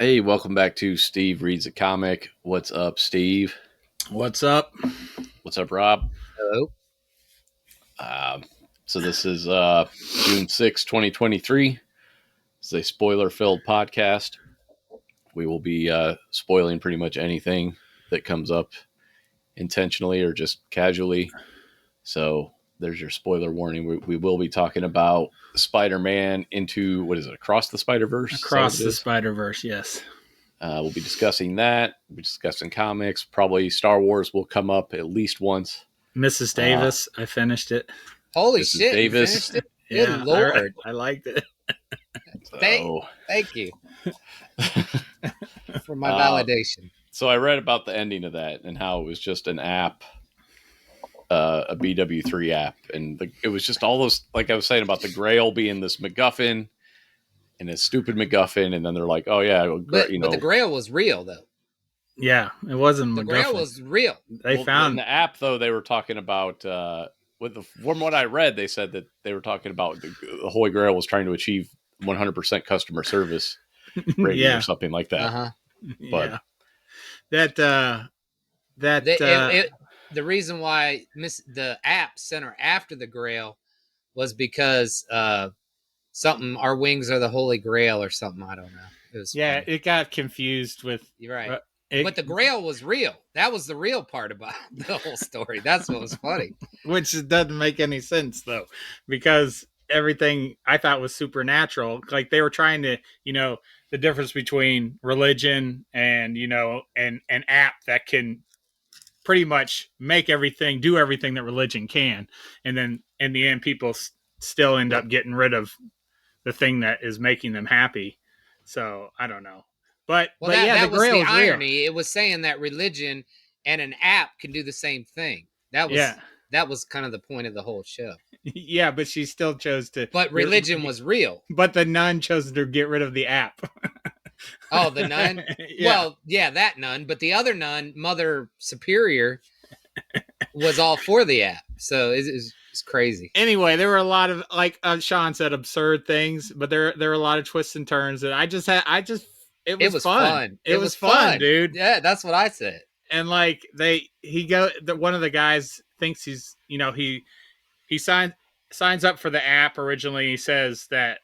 Hey, welcome back to Steve Reads a Comic. What's up, Steve? What's up? What's up, Rob? Hello. So this is June 6, 2023. It's a spoiler-filled podcast. We will be spoiling pretty much anything that comes up intentionally or just casually. So there's your spoiler warning. We will be talking about Spider-Man into, what is it, Across the Spider-Verse? Across the Spider-Verse, yes. We'll be discussing that. We'll be discussing comics. Probably Star Wars will come up at least once. Mrs. Davis, I finished it. Holy Mrs. shit! Davis. You finished it? Good Yeah, lord! I liked it. Thank you for my validation. So I read about the ending of that and how it was just an app, a BW3 app, and it was just all those, like I was saying about the Grail being this MacGuffin and a stupid MacGuffin, and then they're like, oh yeah, But the Grail was real though. Yeah, it wasn't The MacGuffin. Grail was real. They found in the app though. They were talking about from what I read, they said that they were talking about the Holy Grail was trying to achieve 100% customer service rating or something like that. Uh-huh. But The reason why the app sent her after the Grail was because something. Our wings are the Holy Grail or something. I don't know. It was funny. It got confused with. You're right. But the Grail was real. That was the real part about the whole story. That's what was funny. Which doesn't make any sense, though, because everything I thought was supernatural. Like they were trying to, the difference between religion and, an app that can pretty much do everything that religion can. And then in the end, people still end up getting rid of the thing that is making them happy. So I don't know. But that the Grail was the irony. Real. It was saying that religion and an app can do the same thing. That was kind of the point of the whole show. Yeah, but she still chose to. But religion was real. But the nun chose to get rid of the app. Oh, the nun? Yeah. Well, yeah, that nun. But the other nun, Mother Superior, was all for the app. So it's crazy. Anyway, there were a lot of, like Sean said, absurd things, but there were a lot of twists and turns that it was fun. It was fun, dude. Yeah, that's what I said. And like one of the guys thinks he's, he signs up for the app originally. He says that,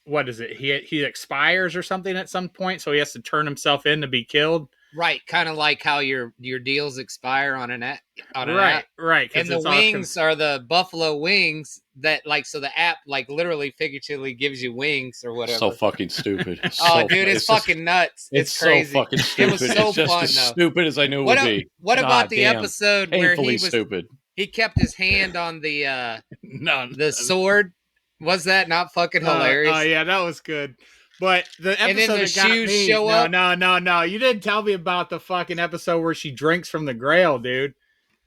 what is it? He expires or something at some point, so he has to turn himself in to be killed. Right, kind of like how your deals expire on an app. Right. And the wings are the buffalo wings that, like, so the app, like, literally figuratively gives you wings or whatever. So fucking stupid. Dude, it's fucking nuts. It's crazy. So fucking stupid. It was so it's just fun, as though. Stupid as I knew it would be. What about the episode where he was stupid? He kept his hand on the the sword. Was that not fucking hilarious? Oh yeah, that was good. But the episode and then the that got shoes me, show up. No. You didn't tell me about the fucking episode where she drinks from the Grail, dude.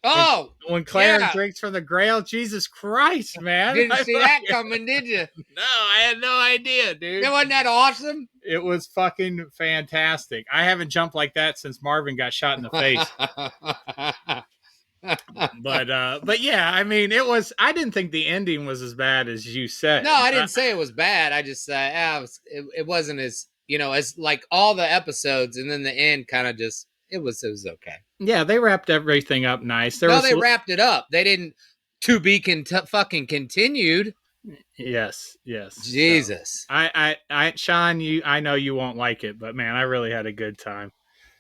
Oh, when Claire drinks from the Grail, Jesus Christ, man! Didn't see that coming, did you? No, I had no idea, dude. Wasn't that awesome? It was fucking fantastic. I haven't jumped like that since Marvin got shot in the face. But yeah, I mean, I didn't think the ending was as bad as you said. No, I didn't say it was bad. I just said it wasn't as, as like all the episodes, and then the end kind of just it was okay. Yeah, they wrapped everything up nice. They wrapped it up. They didn't to be fucking continued. Yes. Jesus. So, I Sean, I know you won't like it, but man, I really had a good time.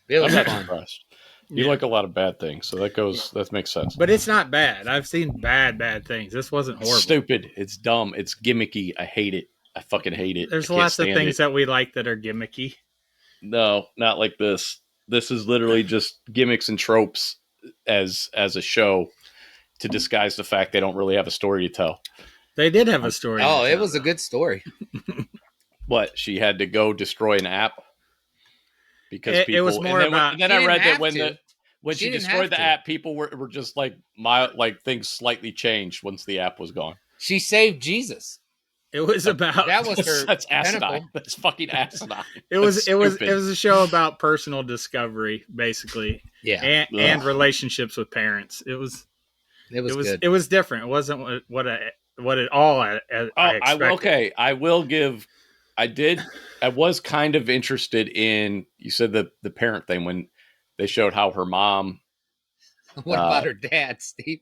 It was I'm fun. not impressed. You like a lot of bad things, so that makes sense. But it's not bad. I've seen bad things. This wasn't horrible. It's stupid. It's dumb. It's gimmicky. I hate it. I fucking hate it. There's lots of things that we like that are gimmicky. No, not like this. This is literally just gimmicks and tropes as a show to disguise the fact they don't really have a story to tell. They did have a story. Oh, it was a good story. What? She had to go destroy an app? Because it was more about. Then I read that when she destroyed the app, people were just like things slightly changed once the app was gone. She saved Jesus. It was about that was her. That's asinine. Pinnacle. That's fucking asinine. It was a show about personal discovery, basically. Yeah, and relationships with parents. It was good. It was different. It wasn't what it all. I expected. Okay, I will give I was kind of interested in, you said the parent thing when they showed how her mom, What about her dad, Steve?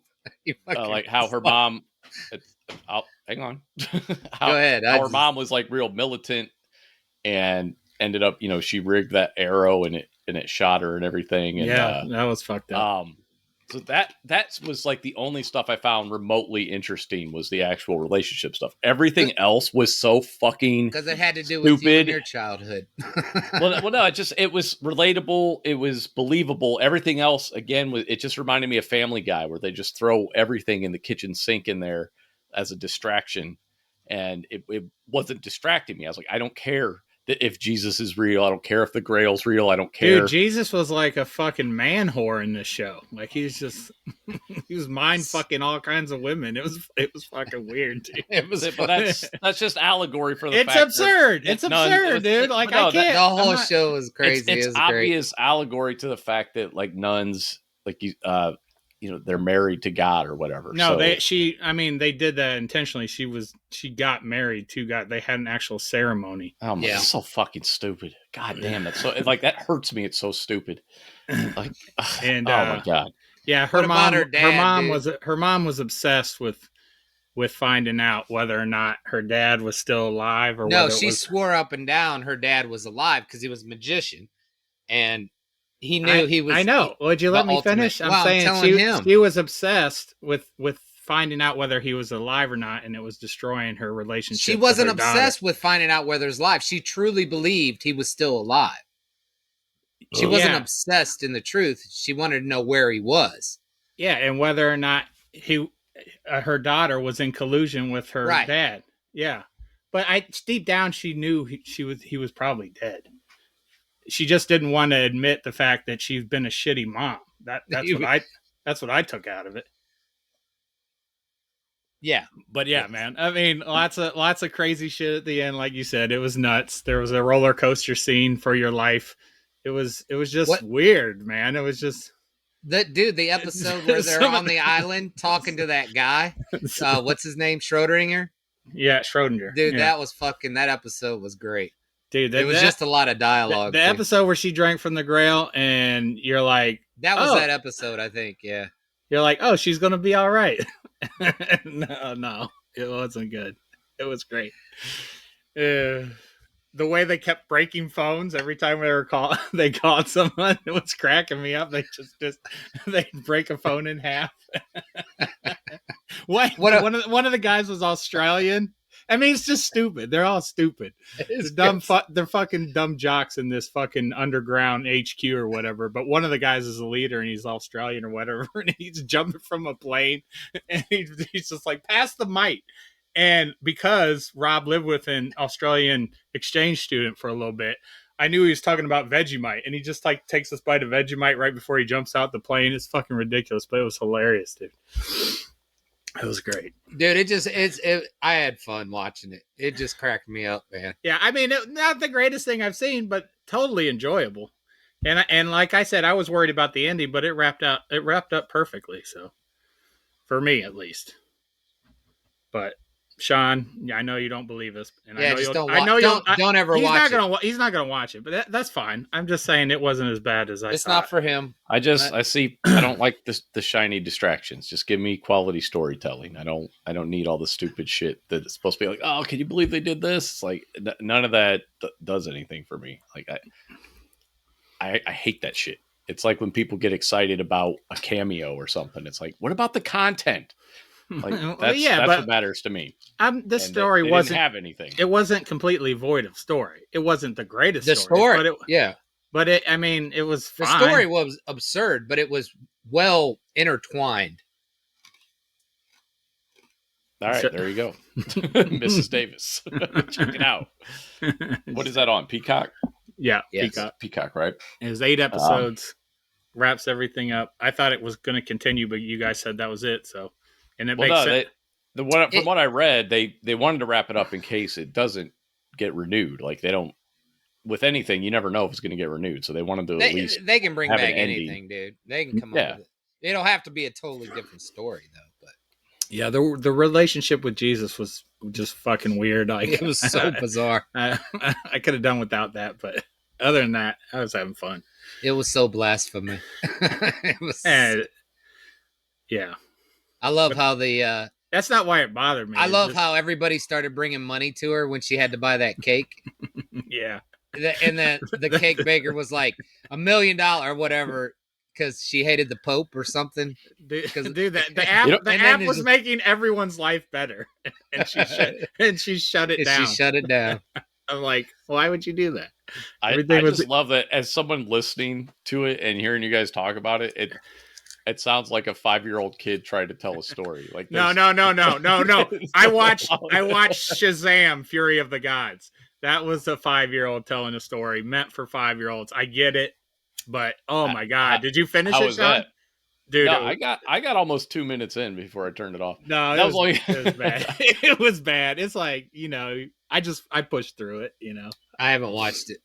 like how her mom, I'll hang on, Go ahead. how her mom was like real militant and ended up, she rigged that arrow and it shot her and everything. And that was fucked up. So that was like the only stuff I found remotely interesting was the actual relationship stuff. Everything else was so fucking because it had to do stupid. with you and your childhood. well, no, it was relatable. It was believable. Everything else, again, it just reminded me of Family Guy, where they just throw everything in the kitchen sink in there as a distraction, and it wasn't distracting me. I was like, I don't care if Jesus is real. I don't care if the Grail's real. I don't care. Dude, Jesus was like a fucking man whore in this show. Like he's just he was mind fucking all kinds of women. It was fucking weird, dude. But that's just allegory for the it's fact absurd. It's absurd, dude. Like I can't. The whole show was crazy. It's obvious great allegory to the fact that like nuns, like they're married to God or whatever. No, they did that intentionally. She got married to God. They had an actual ceremony. Oh my, it's so fucking stupid. God damn it. So like that hurts me. It's so stupid. Like, and oh my God. Yeah, her mom was obsessed with finding out whether or not her dad was still alive or no, she swore up and down her dad was alive because he was a magician and he knew he was. I know. Would you let me finish? I'm saying she was obsessed with finding out whether he was alive or not, and it was destroying her relationship. She wasn't obsessed with finding out whether he's alive. She truly believed he was still alive. She wasn't obsessed in the truth. She wanted to know where he was. Yeah, and whether or not her daughter was in collusion with her dad. Yeah, but deep down she knew he was probably dead. She just didn't want to admit the fact that she's been a shitty mom. That's what I took out of it. Yeah, but yeah, man. I mean, lots of crazy shit at the end. Like you said, it was nuts. There was a roller coaster scene for your life. It was just weird, man. It was just the episode where they're on the island talking to that guy. What's his name? Schrodinger. Yeah, Schrodinger. Dude, that was that episode was great. Dude, it was just a lot of dialogue. The episode where she drank from the Grail, and you're like, that was that episode, I think. Yeah, you're like, oh, she's gonna be all right. No, it wasn't good. It was great. The way they kept breaking phones every time they called someone, it was cracking me up. They just they break a phone in half. One of the guys was Australian. I mean, it's just stupid. They're all stupid. They're fucking dumb jocks in this fucking underground HQ or whatever. But one of the guys is a leader and he's Australian or whatever. And he's jumping from a plane and he's just like, pass the mic. And because Rob lived with an Australian exchange student for a little bit, I knew he was talking about Vegemite. And he just like takes this bite of Vegemite right before he jumps out the plane. It's fucking ridiculous, but it was hilarious, dude. It was great, dude. I had fun watching it. It just cracked me up, man. Yeah, I mean, not the greatest thing I've seen, but totally enjoyable. And like I said, I was worried about the ending, but it wrapped up perfectly. So, for me at least. But Sean, I know you don't believe us, and yeah, don't ever watch it. He's not gonna watch it, but that's fine. I'm just saying it wasn't as bad as I thought. It's not for him. I don't like the shiny distractions. Just give me quality storytelling. I don't need all the stupid shit that's supposed to be like, oh, can you believe they did this? It's like none of that does anything for me. Like I hate that shit. It's like when people get excited about a cameo or something. It's like, what about the content? Like that's what matters to me. This story wasn't have anything. It wasn't completely void of story. It wasn't the greatest story, but it was fine. The story was absurd, but it was well intertwined. All right, there you go, Mrs. Davis. Check it out. What is that on Peacock? Yeah, yes. Peacock, right? It was 8 episodes. Wraps everything up. I thought it was going to continue, but you guys said that was it. So. And it makes sense. From what I read, they wanted to wrap it up in case it doesn't get renewed. Like they don't, with anything, you never know if it's going to get renewed. So they wanted to at least they can bring back anything, dude. They can come up with it. It'll have to be a totally different story though. But Yeah, the relationship with Jesus was just fucking weird. Like It was so bizarre. I could have done without that, but other than that, I was having fun. It was so blasphemy. It was. And yeah, I love how the. That's not why it bothered me. I It's love just- how everybody started bringing money to her when she had to buy that cake. yeah, And then the cake baker was like $1 million or whatever because she hated the Pope or something. dude, 'Cause- that the app You know- the And then app it was just- making everyone's life better, and she shut it down. She shut it down. I'm like, why would you do that? I Everything was- just love that as someone listening to it and hearing you guys talk about it, it sounds like a 5-year-old kid trying to tell a story. Like No. I watched Shazam: Fury of the Gods. That was a 5-year-old telling a story meant for 5-year-olds. I get it, but oh my god, did you finish How it, was Sean? that? Dude, No, it was- I got almost 2 minutes in before I turned it off. no, that it was was, only- it was bad. It was bad. It's like, I pushed through it. I haven't watched it.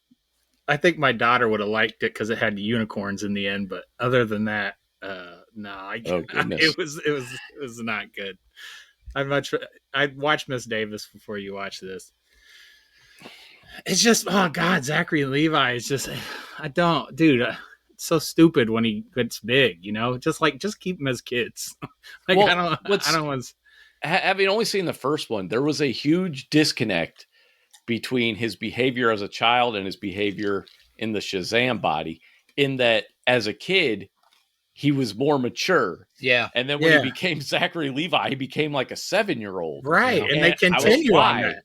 I think my daughter would have liked it because it had unicorns in the end, but other than that, no, Oh, goodness. it was not good. I'd watch Miss Davis before you watch this. It's just, oh god, Zachary Levi is just, it's so stupid when he gets big, just keep him as kids. Like, Well, I don't want. Having only seen the first one, there was a huge disconnect between his behavior as a child and his behavior in the Shazam body, in that as a kid, he was more mature. Yeah. And then when Yeah. he became Zachary Levi, he became like a 7-year-old. Right, and they I was, continue on why? that.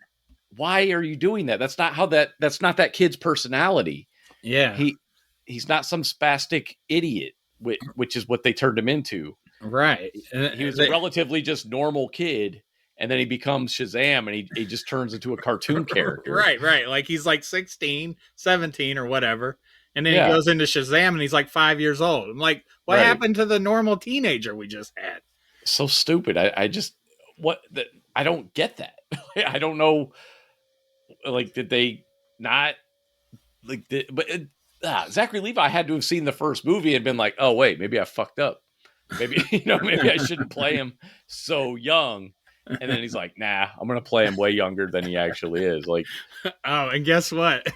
Why are you doing that? That's not that kid's personality. Yeah, He's not some spastic idiot, which is what they turned him into. right. He was a relatively just normal kid, and then he becomes Shazam, and he just turns into a cartoon character. Right. Like he's like 16, 17 or whatever. And then Yeah. he goes into Shazam and he's like 5 years old. I'm like, what Right. happened to the normal teenager we just had? So stupid. I don't get that. I don't know. Like, did they not like? Zachary Levi had to have seen the first movie and been like, "Oh wait, maybe I fucked up. Maybe maybe I shouldn't play him so young." And then he's like, "Nah, I'm gonna play him way younger than he actually is." Like, Oh, and guess what?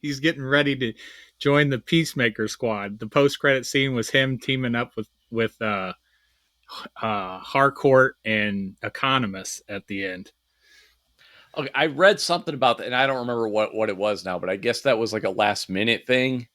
He's getting ready to join the Peacemaker squad. The post-credit scene was him teaming up with Harcourt and Economist at the end. okay, I read something about that, and I don't remember what it was now, but I guess that was like a last minute thing.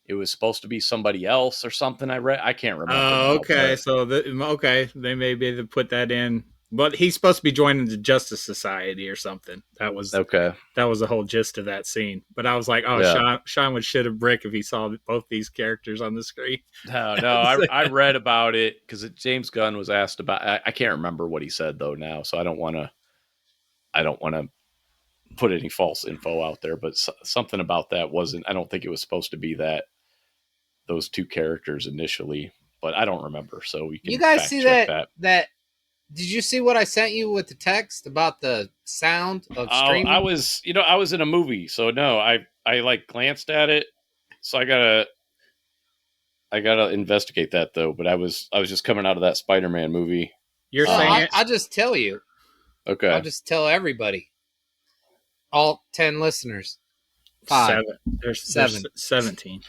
It was supposed to be somebody else or something. I can't remember. Oh, now, okay. but- So they may be able to put that in. But he's supposed to be joining the Justice Society or something. That was okay. the whole gist of that scene. But I was like, oh, Yeah. Sean would shit a brick if he saw both these characters on the screen. No, I read about it because James Gunn was asked about. I can't remember what he said though now, so I don't want to put any false info out there. But something about that wasn't. I don't think it was supposed to be those two characters initially, but I don't remember. So we can. You guys fact see check that? Did you see what I sent you with the text about the sound of streaming? I was in a movie, so no, I like glanced at it, so I gotta investigate that though. But I was just coming out of that Spider-Man movie. You're saying I'll just tell you. Okay, I'll just tell everybody. All 10 listeners. 5. There's 17.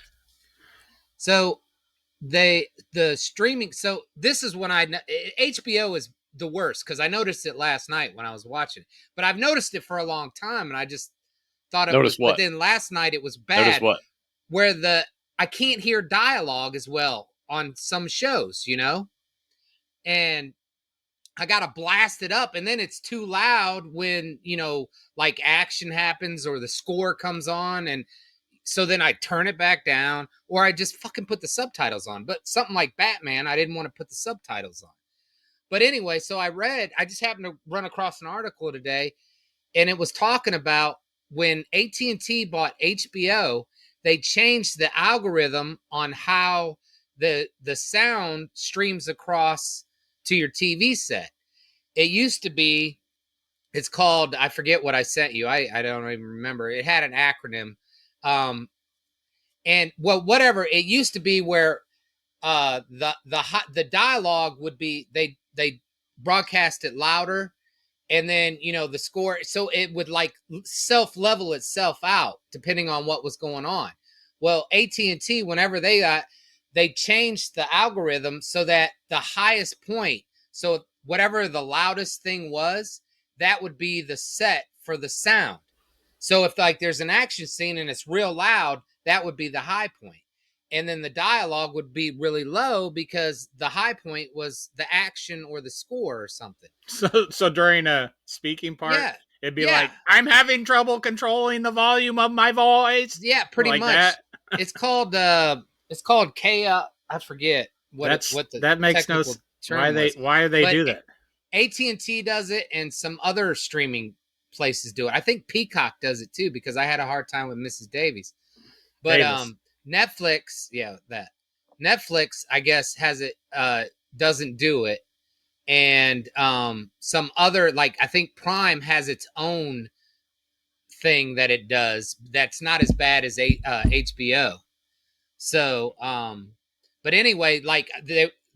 So the streaming. So this is when HBO is the worst because I noticed it last night when I was watching it. But I've noticed it for a long time, and I just thought it Notice was. what? But then last night it was bad. notice what? Where I can't hear dialogue as well on some shows, and I gotta blast it up, and then it's too loud when like action happens or the score comes on, and so then I turn it back down, or I just fucking put the subtitles on. But something like Batman, I didn't want to put the subtitles on. But anyway, so I just happened to run across an article today, and it was talking about when AT&T bought HBO, they changed the algorithm on how the sound streams across to your TV set. It used to be, it's called, I forget what I sent you. I don't even remember. It had an acronym. And well, whatever. It used to be where the dialogue would be, they broadcast it louder, and then the score, so it would like self level itself out depending on what was going on. Well, AT&T, whenever they changed the algorithm so that the highest point, so whatever the loudest thing was, that would be the set for the sound. So if like there's an action scene and it's real loud, that would be the high point. And then the dialogue would be really low because the high point was the action or the score or something. So during a speaking part, Yeah. it'd be like, I'm having trouble controlling the volume of my voice. Yeah, pretty like much. That. It's called K. I forget what the that makes no technical term was. Why they do that? AT&T does it, and some other streaming places do it. I think Peacock does it too, because I had a hard time with Mrs. Davies. But Netflix, Netflix, I guess, has it, doesn't do it. And some other, like, I think Prime has its own thing that it does that's not as bad as HBO. So, but anyway, like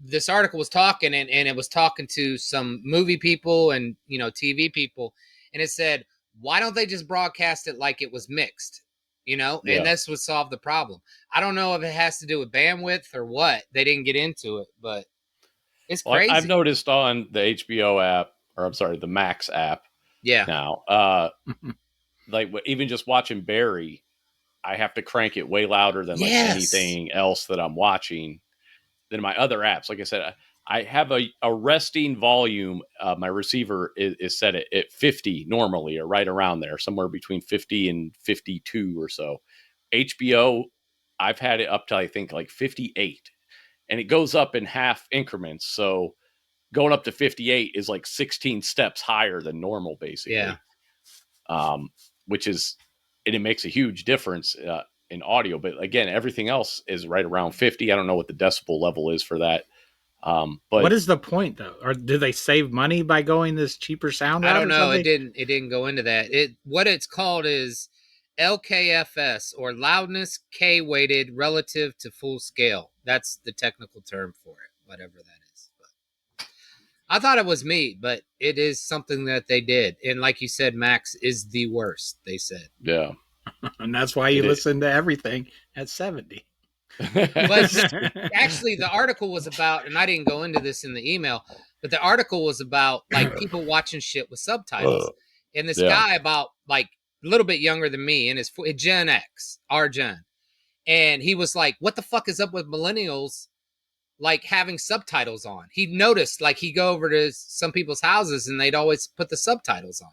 this article was talking, and it was talking to some movie people and TV people, and it said, why don't they just broadcast it like it was mixed? And this would solve the problem. I don't know if it has to do with bandwidth or what. They didn't get into it, but it's crazy. I've noticed on the HBO app, or I'm sorry, the Max app. Yeah. Now, like even just watching Barry, I have to crank it way louder than like anything else that I'm watching than my other apps. Like I said, I have a resting volume. My receiver is set at 50 normally, or right around there, somewhere between 50 and 52 or so. HBO, I've had it up to, I think, like 58, and it goes up in half increments. So going up to 58 is like 16 steps higher than normal, basically. Yeah. Which is, and it makes a huge difference in audio. But again, everything else is right around 50. I don't know what the decibel level is for that. But what is the point though? Or do they save money by going this cheaper sound route? I don't know. It didn't go into that. What it's called is LKFS, or loudness K weighted relative to full scale. That's the technical term for it, whatever that is. But I thought it was me, but it is something that they did. And like you said, Max is the worst, they said. Yeah. And that's why you listen to everything at 70. But actually, the article was about, and I didn't go into this in the email, but the article was about like people watching shit with subtitles. And this guy about like a little bit younger than me, and it's Gen X, our Gen. And he was like, what the fuck is up with millennials like having subtitles on? He noticed, like, he'd go over to some people's houses and they'd always put the subtitles on.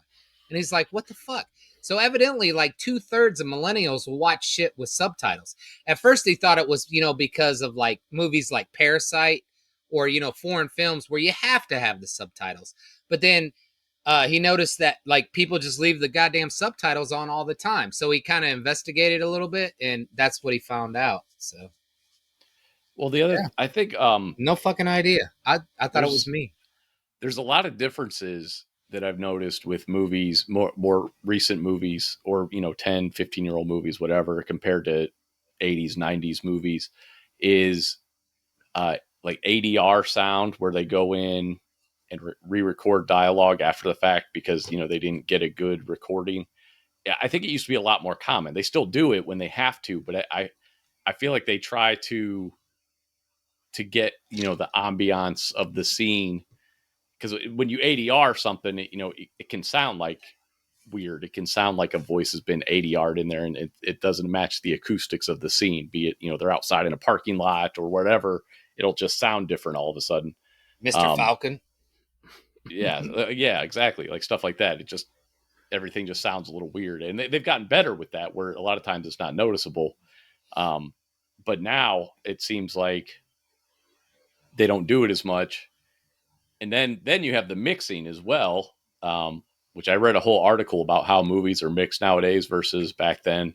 And he's like, what the fuck? So evidently, like 2/3 of millennials will watch shit with subtitles. At first, he thought it was, because of like movies like Parasite or, foreign films where you have to have the subtitles. But then he noticed that like people just leave the goddamn subtitles on all the time. So he kind of investigated a little bit, and that's what he found out. So. Well, the other, I think, no fucking idea. I thought it was me. There's a lot of differences that I've noticed with movies, more recent movies, or 10, 15-year-old movies, whatever, compared to 80s, 90s movies, is like ADR sound, where they go in and re-record dialogue after the fact because they didn't get a good recording. Yeah, I think it used to be a lot more common. They still do it when they have to, but I feel like they try to get the ambiance of the scene, because when you ADR something, it can sound like weird. It can sound like a voice has been ADR'd in there, and it doesn't match the acoustics of the scene. Be it they're outside in a parking lot or whatever, it'll just sound different all of a sudden. Mr. Falcon. Yeah, yeah, exactly. Like stuff like that. Everything just sounds a little weird, and they've gotten better with that, where a lot of times it's not noticeable. But now it seems like they don't do it as much. And then you have the mixing as well, which I read a whole article about how movies are mixed nowadays versus back then.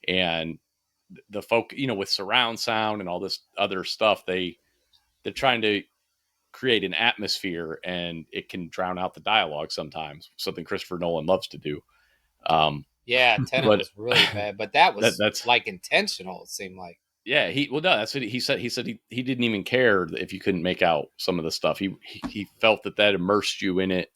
And the folk, with surround sound and all this other stuff, they're trying to create an atmosphere, and it can drown out the dialogue sometimes, something Christopher Nolan loves to do. Yeah, Tenet was really bad, but that was that's like intentional, it seemed like. Yeah, that's what he said. He said he didn't even care if you couldn't make out some of the stuff. He felt that immersed you in it.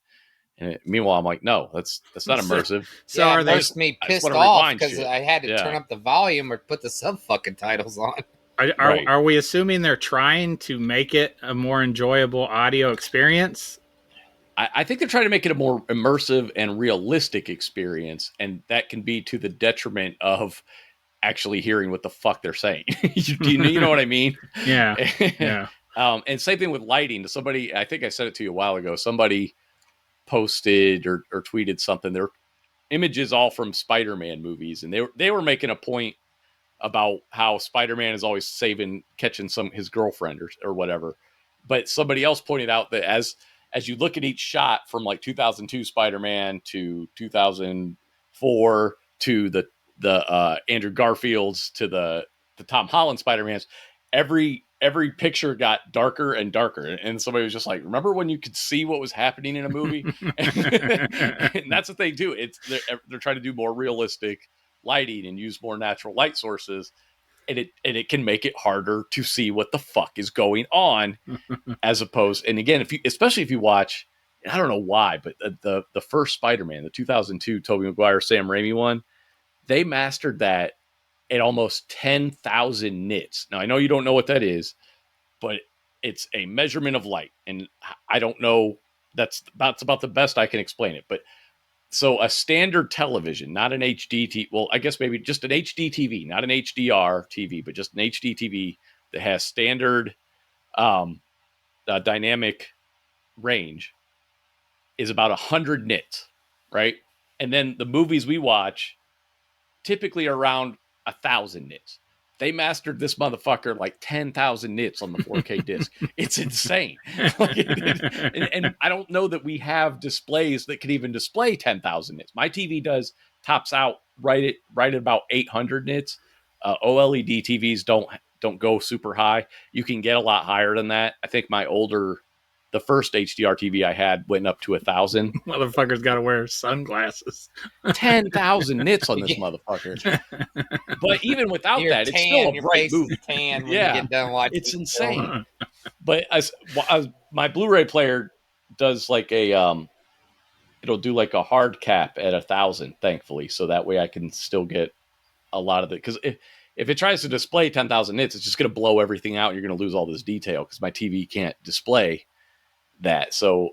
And meanwhile, I'm like, no, that's not immersive. So yeah, are it they? immersed me I just pissed want to off rewind because shit. I had to Yeah. turn up the volume or put the sub fucking titles on. Right. Are we assuming they're trying to make it a more enjoyable audio experience? I think they're trying to make it a more immersive and realistic experience, and that can be to the detriment of actually hearing what the fuck they're saying. you know what I mean? Yeah. Yeah. And same thing with lighting. Somebody, I think I said it to you a while ago. Somebody posted or tweeted something. They're images all from Spider-Man movies, and they were making a point about how Spider-Man is always catching his girlfriend or whatever. But somebody else pointed out that as you look at each shot from like 2002 Spider-Man to 2004 to the Andrew Garfield's to the Tom Holland Spider-Mans, every picture got darker and darker, and somebody was just like, remember when you could see what was happening in a movie? And that's what they do. They're trying to do more realistic lighting and use more natural light sources, and it can make it harder to see what the fuck is going on, as opposed. And again, especially if you watch, I don't know why, but the first Spider-Man, the 2002 Tobey Maguire Sam Raimi one, they mastered that at almost 10,000 nits. Now I know you don't know what that is, but it's a measurement of light, and I don't know. That's about the best I can explain it. But so a standard television, not an HD TV, well, I guess maybe just an HD TV, not an HDR TV, but just an HD TV that has standard dynamic range, is about 100 nits, right? And then the movies we watch typically are around 1,000 nits. They mastered this motherfucker like 10,000 nits on the 4K disc. It's insane. And I don't know that we have displays that can even display 10,000 nits. My TV tops out right at about 800 nits. OLED TVs don't go super high. You can get a lot higher than that. I think the first HDR TV I had went up to 1,000. Motherfucker's got to wear sunglasses. 10,000 nits on this motherfucker. But even without that, it's still a bright movie. Tan when you get done watching. It's insane. But as my Blu-ray player does like it'll do like a hard cap at 1,000, thankfully, so that way I can still get a lot of it. Because if it tries to display 10,000 nits, it's just going to blow everything out. And you're going to lose all this detail because my TV can't display that. So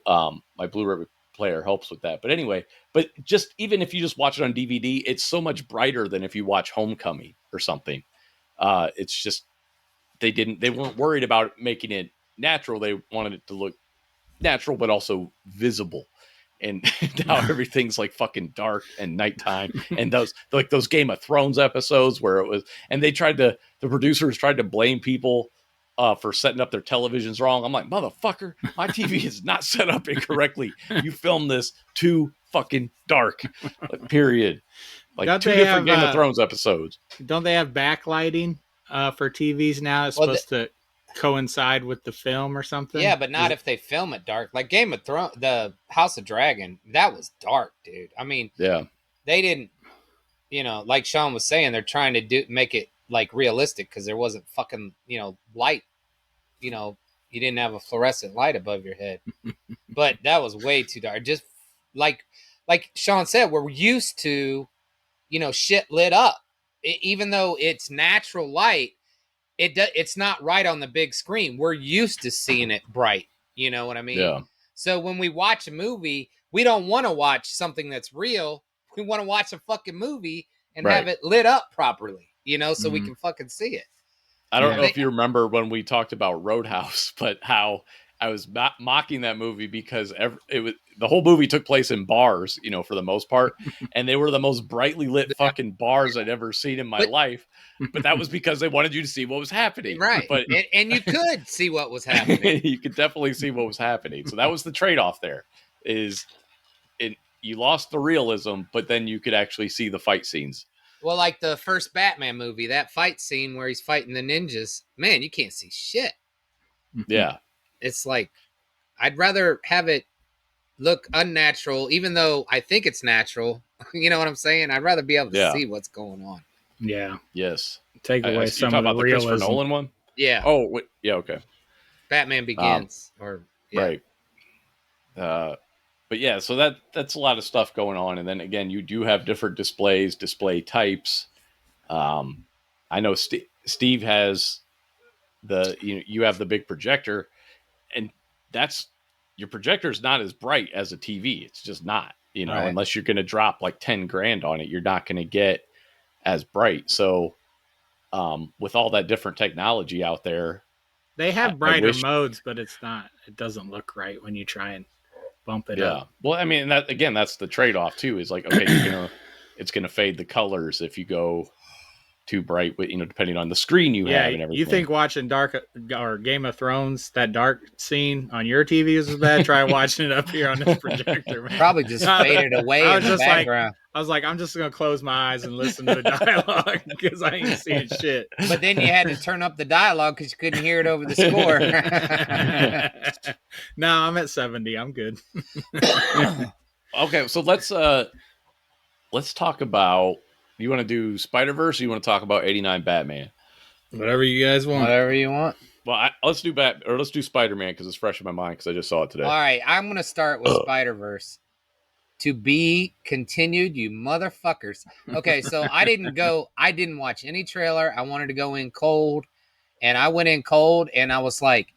my Blu-ray player helps with that. But anyway, just even if you just watch it on DVD, it's so much brighter than if you watch Homecoming or something. It's just they weren't worried about making it natural. They wanted it to look natural but also visible. And now everything's like fucking dark and nighttime. And those Game of Thrones episodes where it was, and the producers tried to blame people for setting up their televisions wrong. I'm like, motherfucker, my TV is not set up incorrectly. You filmed this too fucking dark. Like, period. Like Don't two they different have, Game of Thrones episodes. Don't they have backlighting for TVs now? It's supposed to coincide with the film or something. Yeah, but not if they film it dark. Like Game of Thrones, the House of Dragon, that was dark, dude. I mean, yeah, they didn't, like Sean was saying, they're trying to make it like realistic because there wasn't fucking, light. You didn't have a fluorescent light above your head. But that was way too dark. Just like Sean said, we're used to, shit lit up. Even though it's natural light, it's not right on the big screen. We're used to seeing it bright. You know what I mean? Yeah. So when we watch a movie, we don't want to watch something that's real. We want to watch a fucking movie and have it lit up properly, so we can fucking see it. I don't know if you remember when we talked about Roadhouse, but how I was mocking that movie because the whole movie took place in bars, for the most part, and they were the most brightly lit fucking bars I'd ever seen in my life. But that was because they wanted you to see what was happening, right? But and you could see what was happening. You could definitely see what was happening. So that was the trade-off. You lost the realism, but then you could actually see the fight scenes. Well, like the first Batman movie, that fight scene where he's fighting the ninjas, man, you can't see shit. Yeah. It's like, I'd rather have it look unnatural, even though I think it's natural. You know what I'm saying? I'd rather be able to see what's going on. Yeah. Yes. take away You're some talking of the about the Christopher realism. Nolan one? Yeah. Oh, wait, yeah, okay. Batman Begins. Right. But yeah, so that's a lot of stuff going on. And then again, you do have different display types. I know Steve has you have the big projector, and that's your projector is not as bright as a TV. It's just not, Right. unless you're going to drop like 10 grand on it, you're not going to get as bright. So, with all that different technology out there, They have I brighter wish- modes, but it doesn't look right when you try and bump it yeah. up. Well, I mean, that's the trade-off too, is like, okay, it's going to fade the colors if you go too bright, depending on the screen you have and everything. You think watching Dark or Game of Thrones, that dark scene on your TV is bad? Try watching it up here on this projector, man. Probably just faded away I in was the just like- background. I was like, I'm just gonna close my eyes and listen to the dialogue because I ain't seeing shit. But then you had to turn up the dialogue because you couldn't hear it over the score. No, I'm at 70. I'm good. Okay, so let's talk about. You want to do Spider-Verse, or you want to talk about 89 Batman? Whatever you guys want. Whatever you want. Well, let's do Spider-Man because it's fresh in my mind because I just saw it today. All right, I'm going to start with Spider-Verse. To be continued, you motherfuckers. Okay, so I didn't watch any trailer. I wanted to go in cold, and I went in cold, and I was like,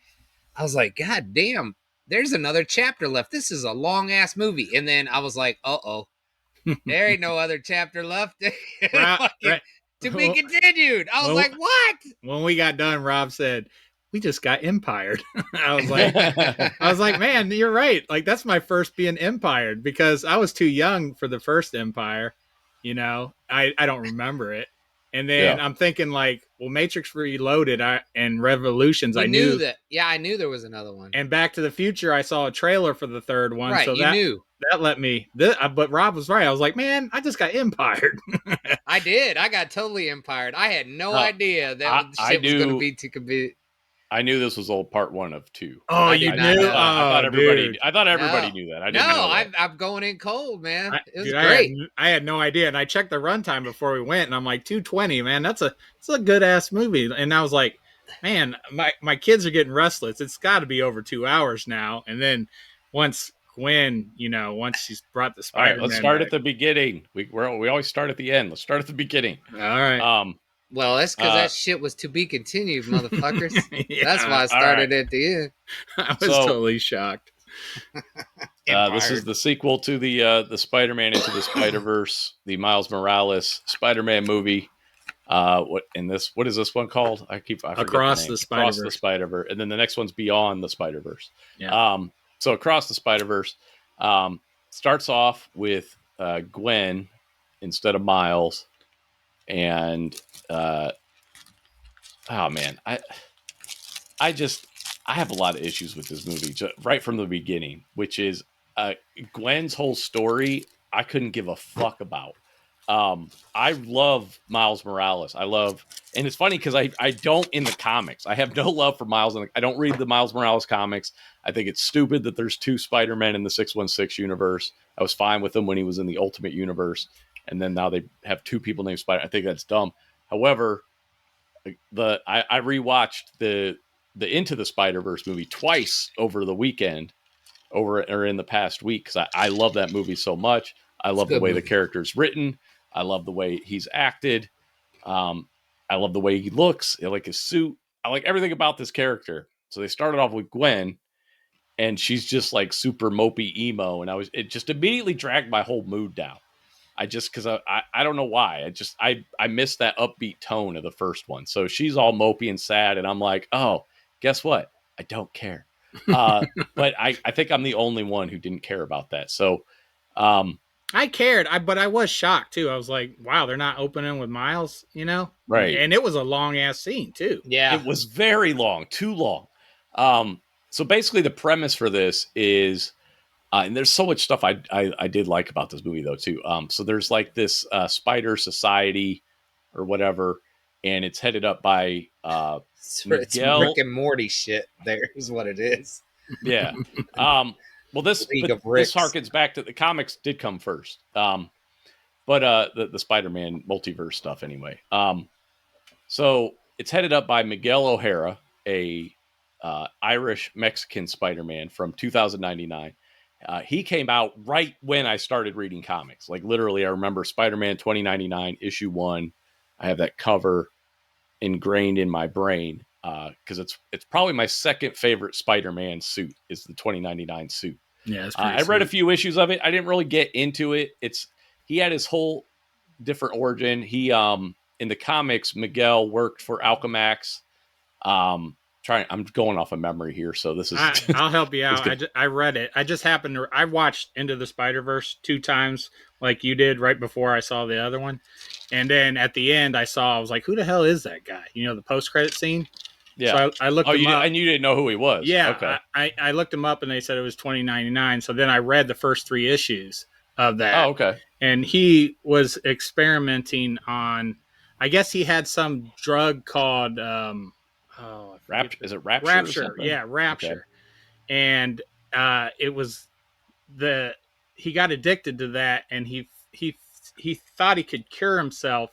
God damn, there's another chapter left. This is a long-ass movie. And then I was like, uh-oh, there ain't no other chapter left. Right. To be continued. I was Well, like, what? When we got done, Rob said, "We just got empired." I was like, man, you're right. Like, that's my first being empired because I was too young for the first Empire. I don't remember it. And then I'm thinking like, well, Matrix Reloaded and Revolutions. I knew that. Yeah, I knew there was another one. And Back to the Future, I saw a trailer for the third one. Right, so you knew. That let me. But Rob was right. I was like, man, I just got empired. I did. I got totally empired. I had no idea that shit was going to be too convenient. I knew this was old part 1 of 2. Oh, you knew? I thought everybody knew that. I didn't know that. I'm going in cold, man. It was great. great. I had no idea, and I checked the runtime before we went, and I'm like, 220, man. That's a good ass movie. And I was like, man, my kids are getting restless. It's got to be over 2 hours now. And then once Gwen, once she's brought the Spider-Man. All right, let's start at the beginning. We always start at the end. Let's start at the beginning. All right. Well, that's because that shit was to be continued, motherfuckers. Yeah, that's why I started at the end. I was totally shocked. This is the sequel to the Spider-Man Into the Spider-Verse, the Miles Morales Spider-Man movie. What is this one called? I forget Across the Spider-Verse. Across the Spider-Verse, and then the next one's Beyond the Spider-Verse. Yeah. So Across the Spider-Verse starts off with Gwen instead of Miles, and oh man, I have a lot of issues with this movie right from the beginning, which is Gwen's whole story. I couldn't give a fuck about. I love Miles Morales. And it's funny because I don't in the comics. I have no love for Miles. I don't read the Miles Morales comics. I think it's stupid that there's 2 Spider-Men in the 616 universe. I was fine with him when he was in the Ultimate Universe. And then now they have 2 people named Spider. I think that's dumb. However, I rewatched the Into the Spider-Verse movie twice over the weekend, in the past week, because I love that movie so much. I love the way the character's written. I love the way he's acted. I love the way he looks. I like his suit. I like everything about this character. So they started off with Gwen, and she's just like super mopey emo, and it just immediately dragged my whole mood down. Because I don't know why. I missed that upbeat tone of the first one. So she's all mopey and sad, and I'm like, oh, guess what? I don't care. But I think I'm the only one who didn't care about that. So I cared, but I was shocked too. I was like, wow, they're not opening with Miles, Right. And it was a long ass scene too. Yeah. It was very long, too long. So basically the premise for this is, and there's so much stuff I did like about this movie though too. So there's like this Spider Society or whatever, and it's headed up by It's Miguel. Rick and Morty shit. There is what it is. Yeah. Well, this harkens back to the comics did come first. But the Spider-Man multiverse stuff anyway. So it's headed up by Miguel O'Hara, a Irish Mexican Spider-Man from 2099. He came out right when I started reading comics. Like literally, I remember Spider-Man 2099 issue 1. I have that cover ingrained in my brain because it's probably my second favorite Spider-Man suit is the 2099 suit. Yeah, it's I read a few issues of it. I didn't really get into it. He had his whole different origin. He in the comics, Miguel worked for Alchemax. I'm going off of memory here, so this is I'll help you out. I read it. I just happened to. I watched Into the Spider-Verse 2 times, like you did, right before I saw the other one, and then at the end, I was like, "Who the hell is that guy?" You know, the post-credit scene. Yeah. So I looked him up, and you didn't know who he was. Yeah. Okay. I looked him up, and they said it was 2099. So then I read the first 3 issues of that. Oh, okay. And he was experimenting on. I guess he had some drug called. Is it Rapture? Rapture, yeah, Rapture. Okay. And it was he got addicted to that, and he thought he could cure himself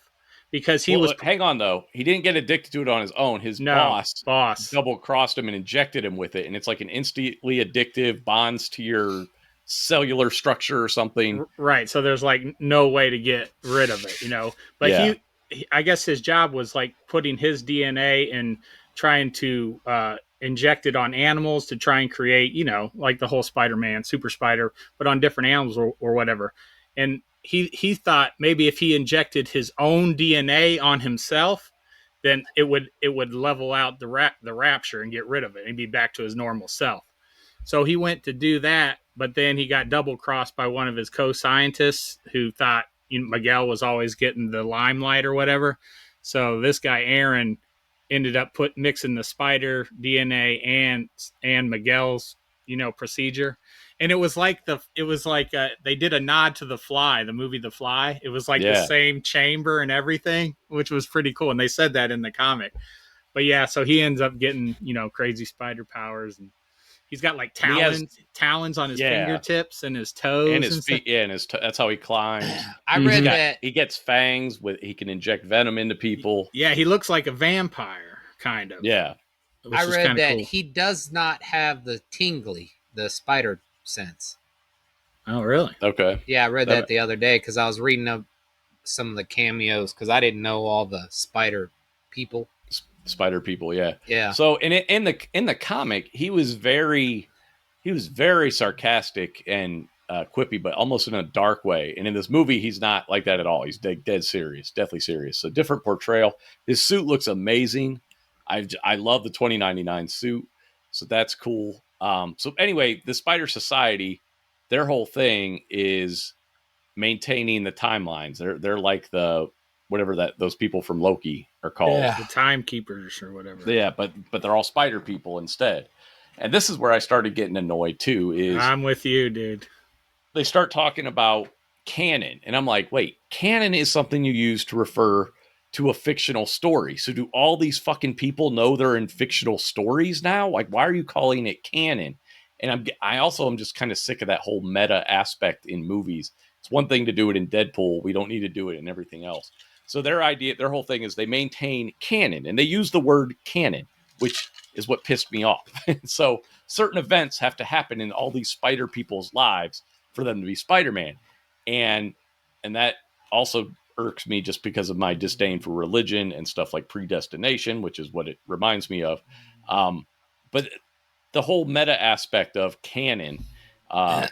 because he was. Hang on though, he didn't get addicted to it on his own. His boss double crossed him and injected him with it, and it's like an instantly addictive, bonds to your cellular structure or something. Right. So there's like no way to get rid of it, you know. But yeah. I guess his job was like putting his DNA and trying to inject it on animals to try and create, you know, like the whole Spider-Man, Super Spider, but on different animals or whatever. And he thought maybe if he injected his own DNA on himself, then it would level out the Rapture and get rid of it and be back to his normal self. So he went to do that, but then he got double crossed by one of his co-scientists who thought Miguel was always getting the limelight or whatever. So this guy Aaron ended up mixing the spider DNA and Miguel's, you know, procedure. And it was like they did a nod to The Fly, the movie The Fly. It was like the same chamber and everything, which was pretty cool. And they said that in the comic. But yeah, so he ends up getting, you know, crazy spider powers, and he's got like talons on his fingertips and his toes and his feet. Yeah, and that's how he climbs. I read that he gets fangs he can inject venom into people. Yeah, he looks like a vampire, kind of. Yeah, I read that he does not have the tingly, the spider sense. Oh, really? Okay. Yeah, I read that the other day because I was reading up some of the cameos because I didn't know all the spider people. Spider people, yeah. Yeah. So in the comic, he was very sarcastic and quippy, but almost in a dark way. And in this movie, he's not like that at all. He's dead serious, deathly serious. So different portrayal. His suit looks amazing. I love the 2099 suit, so that's cool. So anyway, the Spider Society, their whole thing is maintaining the timelines. They're like the whatever those people from Loki are called. Yeah, the timekeepers or whatever. Yeah, but they're all spider people instead. And this is where I started getting annoyed too. I'm with you, dude. They start talking about canon, and I'm like, wait, canon is something you use to refer to a fictional story. So do all these fucking people know they're in fictional stories now? Like, why are you calling it canon? And I also am just kind of sick of that whole meta aspect in movies. It's one thing to do it in Deadpool. We don't need to do it in everything else. So their whole thing is they maintain canon, and they use the word canon, which is what pissed me off. So certain events have to happen in all these spider people's lives for them to be Spider-Man. And that also irks me just because of my disdain for religion and stuff like predestination, which is what it reminds me of. But the whole meta aspect of canon,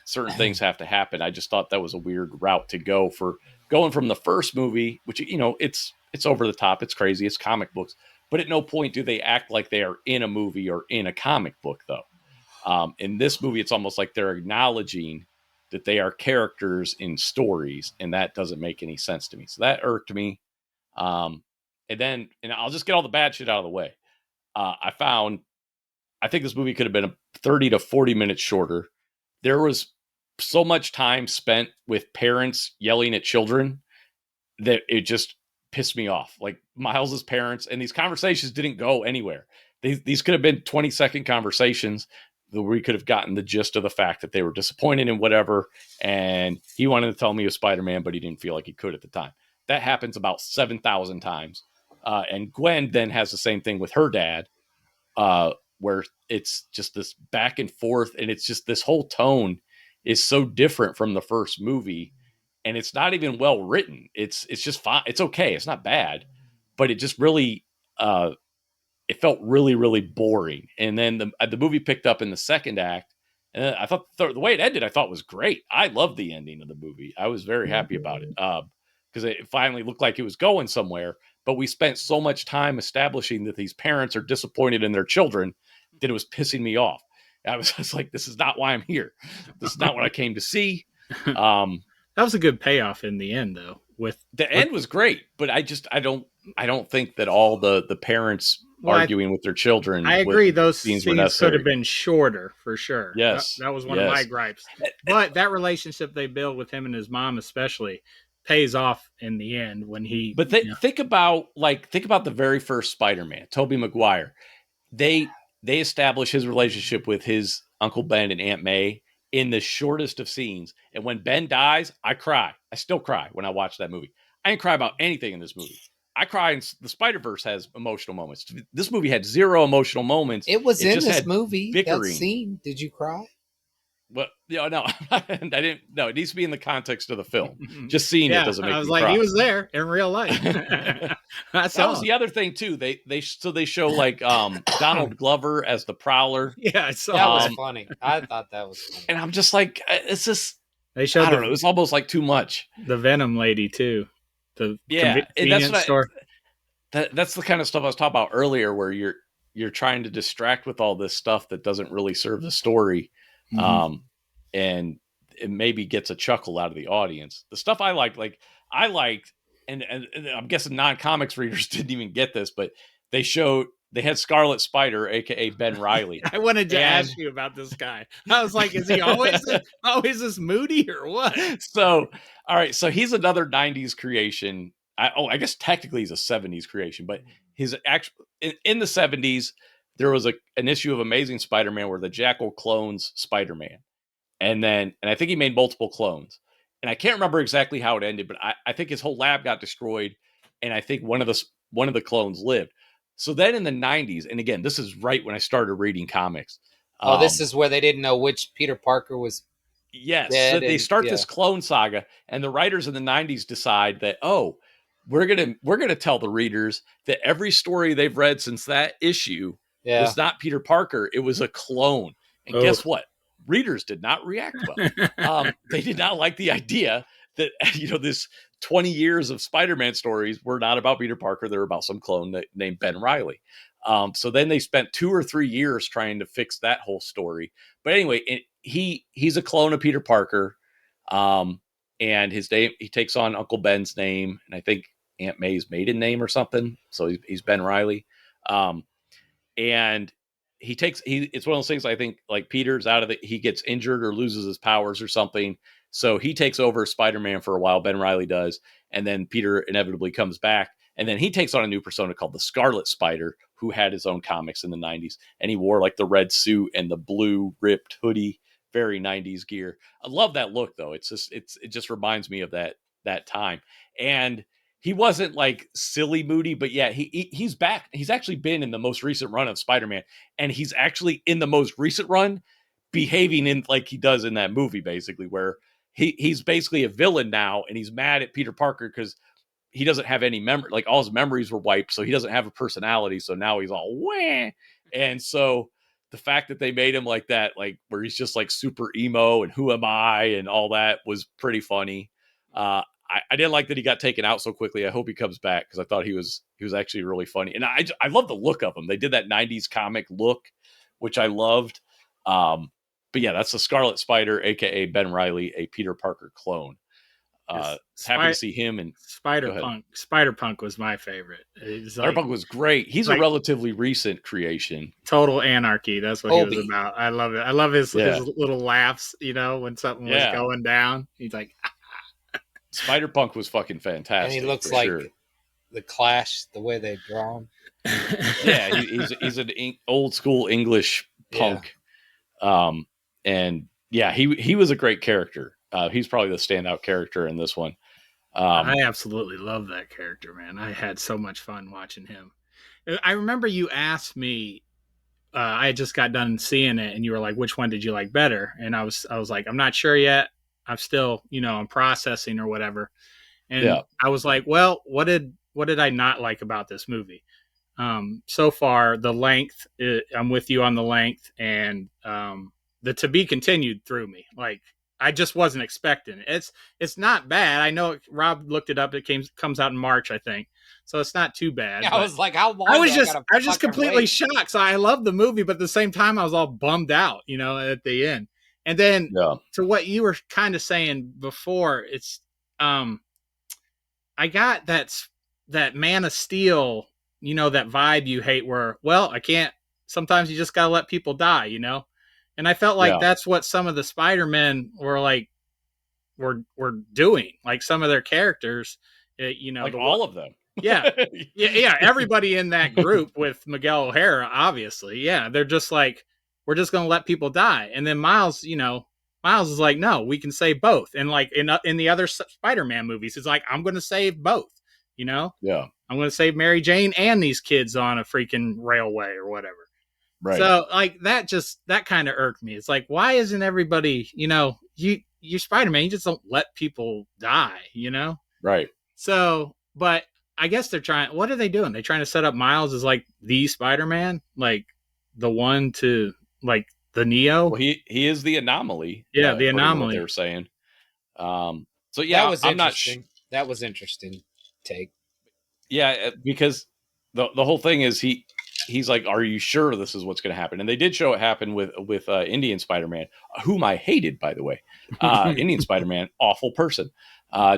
certain things have to happen. I just thought that was a weird route to go for going from the first movie, which, you know, it's over the top, it's crazy, it's comic books, but at no point do they act like they are in a movie or in a comic book, though. In this movie, it's almost like they're acknowledging that they are characters in stories, and that doesn't make any sense to me. So that irked me. And I'll just get all the bad shit out of the way. I think this movie could have been 30 to 40 minutes shorter. There was so much time spent with parents yelling at children that it just pissed me off. Like Miles's parents, and these conversations didn't go anywhere. These could have been 20-second conversations where we could have gotten the gist of the fact that they were disappointed in whatever, and he wanted to tell me he was Spider-Man, but he didn't feel like he could at the time. That happens about 7,000 times. And Gwen then has the same thing with her dad, where it's just this back and forth, and it's just this whole tone is so different from the first movie, and it's not even well written. It's just fine. It's okay. It's not bad, but it just really it felt really, really boring. And then the movie picked up in the second act, and I thought the way it ended, I thought was great. I loved the ending of the movie. I was very happy about it because it finally looked like it was going somewhere. But we spent so much time establishing that these parents are disappointed in their children that it was pissing me off. I was just like, this is not why I'm here. This is not what I came to see. That was a good payoff in the end, though. The end was great, but I don't think that all the parents arguing with their children. I agree. Those scenes could have been shorter for sure. Yes. That was one of my gripes. But that relationship they build with him and his mom, especially, pays off in the end when he. But think about the very first Spider-Man, Tobey Maguire. They establish his relationship with his Uncle Ben and Aunt May in the shortest of scenes. And when Ben dies, I cry. I still cry when I watch that movie. I didn't cry about anything in this movie. I cry in the Spider-Verse has emotional moments. This movie had zero emotional moments. It was in this movie. Bickering. That scene. Did you cry? Well, no, I didn't. No, it needs to be in the context of the film. Just seeing it doesn't make me cry. I was like, he was there in real life. That was the other thing too. They show like Donald Glover as the Prowler. Yeah, I saw that was funny. I thought that was funny. And I'm just like, it's just. They showed. I don't know. It's almost like too much. The Venom lady too. And that's store. That's the kind of stuff I was talking about earlier, where you're trying to distract with all this stuff that doesn't really serve the story. Mm-hmm. And it maybe gets a chuckle out of the audience. The stuff I liked, and I'm guessing non-comics readers didn't even get this, but they had Scarlet Spider, aka Ben Reilly. I wanted to ask you about this guy. I was like, is he always this moody or what? So, all right, so he's another 90s creation. I guess technically he's a 70s creation, but his actual in the 70s. There was an issue of Amazing Spider-Man where the Jackal clones Spider-Man. And I think he made multiple clones. And I can't remember exactly how it ended, but I think his whole lab got destroyed. And I think one of the clones lived. So then in the 90s, and again, this is right when I started reading comics. This is where they didn't know which Peter Parker was. Yes. So they start this clone saga, and the writers in the 90s decide that, we're gonna tell the readers that every story they've read since that issue was not Peter Parker. It was a clone. And guess what? Readers did not react well. They did not like the idea that, this 20 years of Spider-Man stories were not about Peter Parker. They're about some clone named Ben Reilly. So then they spent 2 or 3 years trying to fix that whole story. But anyway, he's a clone of Peter Parker. And his name, he takes on Uncle Ben's name, and I think Aunt May's maiden name or something. So he's Ben Reilly. And it's one of those things, I think, like Peter's out of it. He gets injured or loses his powers or something. So he takes over Spider-Man for a while. Ben Reilly does. And then Peter inevitably comes back. And then he takes on a new persona called the Scarlet Spider, who had his own comics in the 90s. And he wore like the red suit and the blue ripped hoodie, very 90s gear. I love that look though. It just reminds me of that time. And he wasn't like silly moody, but yeah, he's back. He's actually been in the most recent run of Spider-Man, and he's actually in the most recent run behaving in like he does in that movie, basically, where he's basically a villain now, and he's mad at Peter Parker because he doesn't have any memory, like all his memories were wiped, so he doesn't have a personality. So now he's all wah. And so the fact that they made him like that, like where he's just like super emo and who am I and all that, was pretty funny. I didn't like that he got taken out so quickly. I hope he comes back because I thought he was actually really funny. And I love the look of him. They did that 90s comic look, which I loved. But yeah, that's the Scarlet Spider, aka Ben Reilly, a Peter Parker clone. Happy to see him. And Spider-Punk was my favorite. Spider-Punk was great. He's a relatively recent creation. Total anarchy. That's what he was about. I love it. I love his little laughs, when something was going down. He's like... Spider-Punk was fucking fantastic. And he looks like the Clash, the way they draw him. Yeah, he's an old school English punk. Yeah. And yeah, he was a great character. He's probably the standout character in this one. I absolutely love that character, man. I had so much fun watching him. I remember you asked me. I had just got done seeing it, and you were like, "Which one did you like better?" And I was like, "I'm not sure yet. I'm still, I'm processing or whatever." And I was like, "Well, what did I not like about this movie?" So far, the length. I'm with you on the length, and the to be continued threw me. Like I just wasn't expecting it. It's not bad. I know Rob looked it up. It comes out in March, I think. So it's not too bad. I was like, how long? I was just completely shocked. So I love the movie, but at the same time, I was all bummed out, at the end. And then to what you were kind of saying before, it's I got that Man of Steel, that vibe you hate where, well, I can't, sometimes you just got to let people die, And I felt like that's what some of the Spider-Men were like, were doing. Like some of their characters, like all of them. Yeah. Yeah. Everybody in that group with Miguel O'Hara, obviously. Yeah. They're just like, we're just going to let people die. And then Miles, Miles is like, no, we can save both. And like in the other Spider-Man movies, it's like, I'm going to save both, Yeah. I'm going to save Mary Jane and these kids on a freaking railway or whatever. Right. So like that kind of irked me. It's like, why isn't everybody, you're Spider-Man, you just don't let people die, Right. So, but I guess they're trying. What are they doing? They're trying to set up Miles as like the Spider-Man, like the one to like the Neo. Well, he is the anomaly. Yeah, the anomaly. They were saying. So yeah, that was interesting. That was interesting take. Yeah, because the whole thing is he's like, are you sure this is what's going to happen? And they did show it happen with Indian Spider-Man, whom I hated, by the way. Indian Spider-Man, awful person.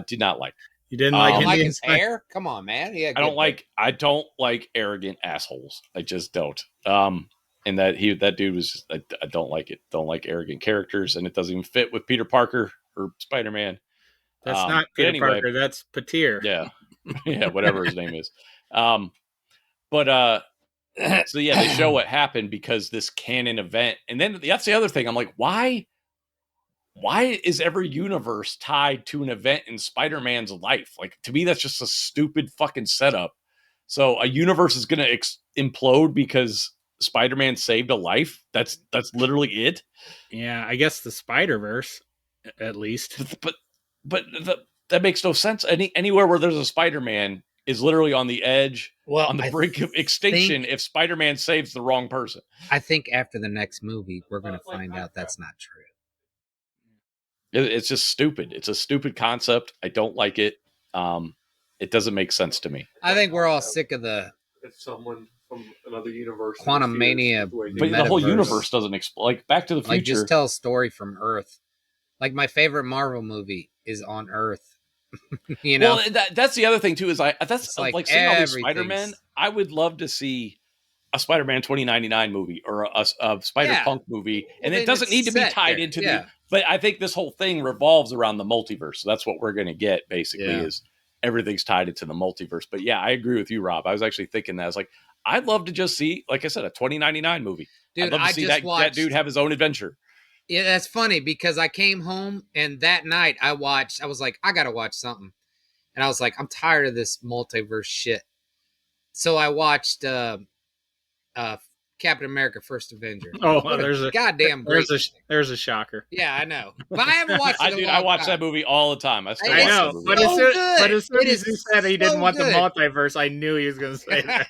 Did not like. You didn't like his hair? Come on, man. I don't like arrogant assholes. I just don't. And that dude was just, I don't like it. Don't like arrogant characters, and it doesn't even fit with Peter Parker or Spider-Man. That's not Peter Parker. That's Petir. Yeah, yeah, whatever his name is. So yeah, they show what happened because this canon event, and then that's the other thing. I'm like, why is every universe tied to an event in Spider-Man's life? Like, to me, that's just a stupid fucking setup. So a universe is going to implode because Spider-Man saved a life. That's literally it. Yeah, I guess the Spider-Verse, at least. But that makes no sense. Anywhere where there's a Spider-Man is literally on the edge, on the brink of extinction if Spider-Man saves the wrong person. I think after the next movie, we're going to find out that's not true. It's just stupid. It's a stupid concept. I don't like it. It doesn't make sense to me. I think we're all sick of the someone from another universe, Quantum Mania, but the whole universe doesn't explain. Like Back to the Future, like just tell a story from Earth. Like my favorite Marvel movie is on Earth. Well, that's the other thing too. Is that's like seeing all these Spider-Man. I would love to see a Spider-Man 2099 movie or a Spider-Punk movie, and it doesn't need to be tied into the. But I think this whole thing revolves around the multiverse. So that's what we're going to get. Basically, is everything's tied into the multiverse. But yeah, I agree with you, Rob. I was actually thinking that. I was like, I'd love to just see, like I said, a 2099 movie. Dude, I'd love to see that dude have his own adventure. Yeah, that's funny because I came home and that night I was like, I got to watch something. And I was like, I'm tired of this multiverse shit. So I watched Captain America: First Avenger. Oh, there's a goddamn great. There's a shocker. Yeah, I know, but I haven't watched it. I watch that movie all the time. I know, but as soon as he said he didn't want the multiverse, I knew he was going to say that.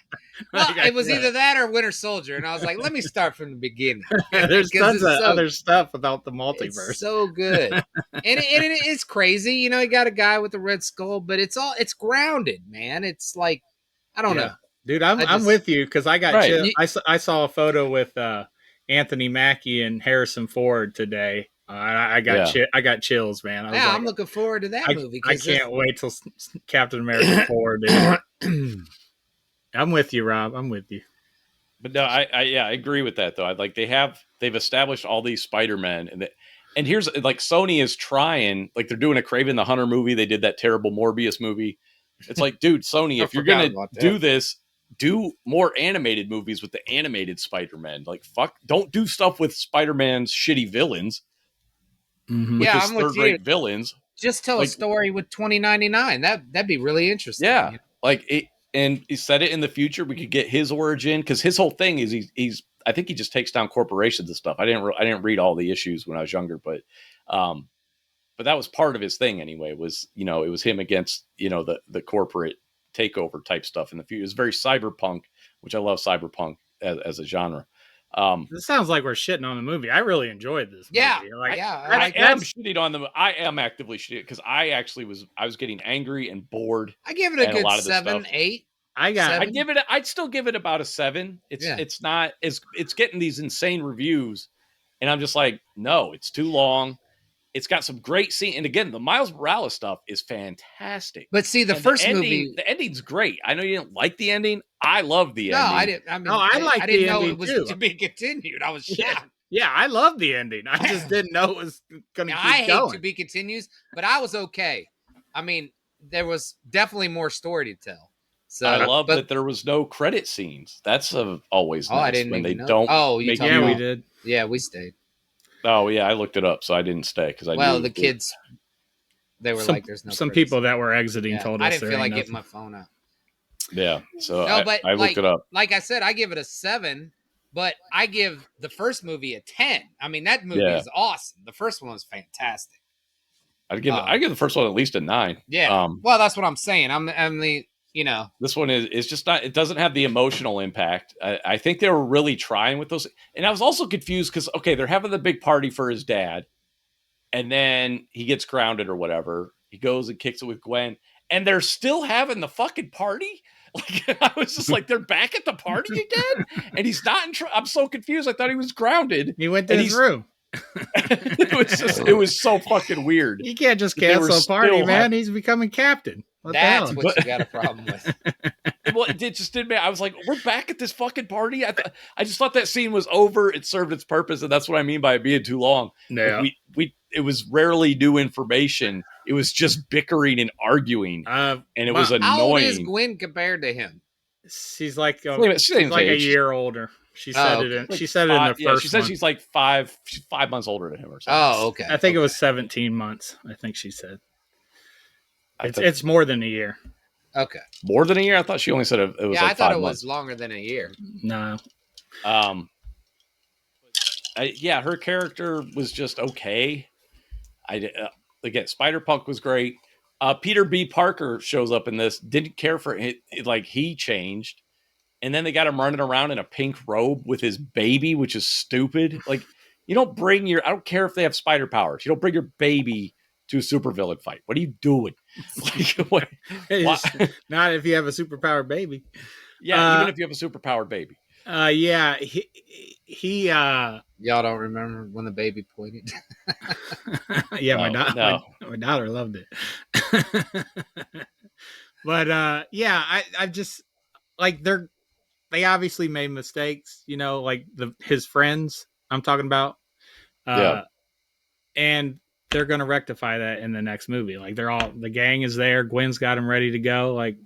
Well, it was either that or Winter Soldier, and I was like, let me start from the beginning. There's tons of other stuff about the multiverse. It's so good, and it's crazy. You got a guy with a red skull, but it's grounded, man. It's like I don't know. Dude, I'm with you because I got chills. I saw a photo with Anthony Mackie and Harrison Ford today. I got chills, man. I'm looking forward to that movie. I can't wait till Captain America 4, dude. I'm with you, Rob. I'm with you. But no, I agree with that though. They've established all these Spider-Men, and here's like Sony is trying, like they're doing a Kraven the Hunter movie. They did that terrible Morbius movie. It's like, dude, Sony, if you're gonna do this, do more animated movies with the animated Spider-Man. Like, fuck, don't do stuff with Spider-Man's shitty villains. Mm-hmm. With his third-rate villains. Just tell a story with 2099. That'd be really interesting. Yeah, like it, and he said it in the future. We could get his origin because his whole thing is he's. I think he just takes down corporations and stuff. I didn't read all the issues when I was younger, but that was part of his thing anyway. Was it was him against the corporate takeover type stuff in the future. It was very cyberpunk, which I love cyberpunk as a genre. This sounds like we're shitting on the movie. I really enjoyed this movie. I am shitting on them. I am actively shitting because I was getting angry and bored. I give it a good 7, 8. I'd still give it about a 7. It's not it's getting these insane reviews, and I'm just like, no, it's too long. It's got some great scene, and again, the Miles Morales stuff is fantastic. But see, the ending's great. I know you didn't like the ending. I love the ending. I didn't. I mean, I didn't know it was to be continued. I was shocked. Yeah, I love the ending. I just didn't know it was going to keep going. I hate to be continues, but I was okay. I mean, there was definitely more story to tell. So I love that there was no credit scenes. That's always nice I didn't when they know. don't. Oh, we did. Yeah, we stayed. Oh yeah, I looked it up, so I didn't stay because I. Well, the kids, they were like, "There's no." Some people that were exiting told us I didn't feel like getting my phone out. Yeah, so but I looked it up. Like I said, I give it a 7, but I give the first movie a 10. I mean, that movie is awesome. The first one was fantastic. I give the first one at least a 9. Yeah. Well, that's what I'm saying. I'm the This one is just not. It doesn't have the emotional impact. I think they were really trying with those, and I was also confused because they're having the big party for his dad, and then he gets grounded or whatever. He goes and kicks it with Gwen, and they're still having the fucking party. Like I was just like, they're back at the party again, and he's not in. I'm so confused. I thought he was grounded. He went to his room. It was so fucking weird. You can't just cancel a party, man. He's becoming captain. That's what you got a problem with. Well, it just didn't. I was like, we're back at this fucking party. I just thought that scene was over. It served its purpose, and that's what I mean by it being too long. Yeah. Like it was rarely new information. It was just bickering and arguing, and it was annoying. How old is Gwen compared to him? She's like a year older. She said it in. She said it in the first. She said she's like 5 months older than him or something. Oh, okay. I think it was 17 months. I think she said. It's more than a year. Okay. More than a year? I thought she only said it was. Yeah, like I thought 5 it months. was longer than a year. No. Her character was just okay. Again, Spider-Punk was great. Peter B. Parker shows up in this. Didn't care for it. Like he changed, and then they got him running around in a pink robe with his baby, which is stupid. Like you don't bring I don't care if they have spider powers. You don't bring your baby to a supervillain fight. What are you doing? Like, what? Not if you have a superpowered baby. Yeah, even if you have a superpowered baby. Yeah, he Y'all don't remember when the baby pointed? Yeah, my daughter loved it. But yeah, I just like they obviously made mistakes, like his friends I'm talking about. And they're going to rectify that in the next movie. Like the gang is there. Gwen's got him ready to go. Like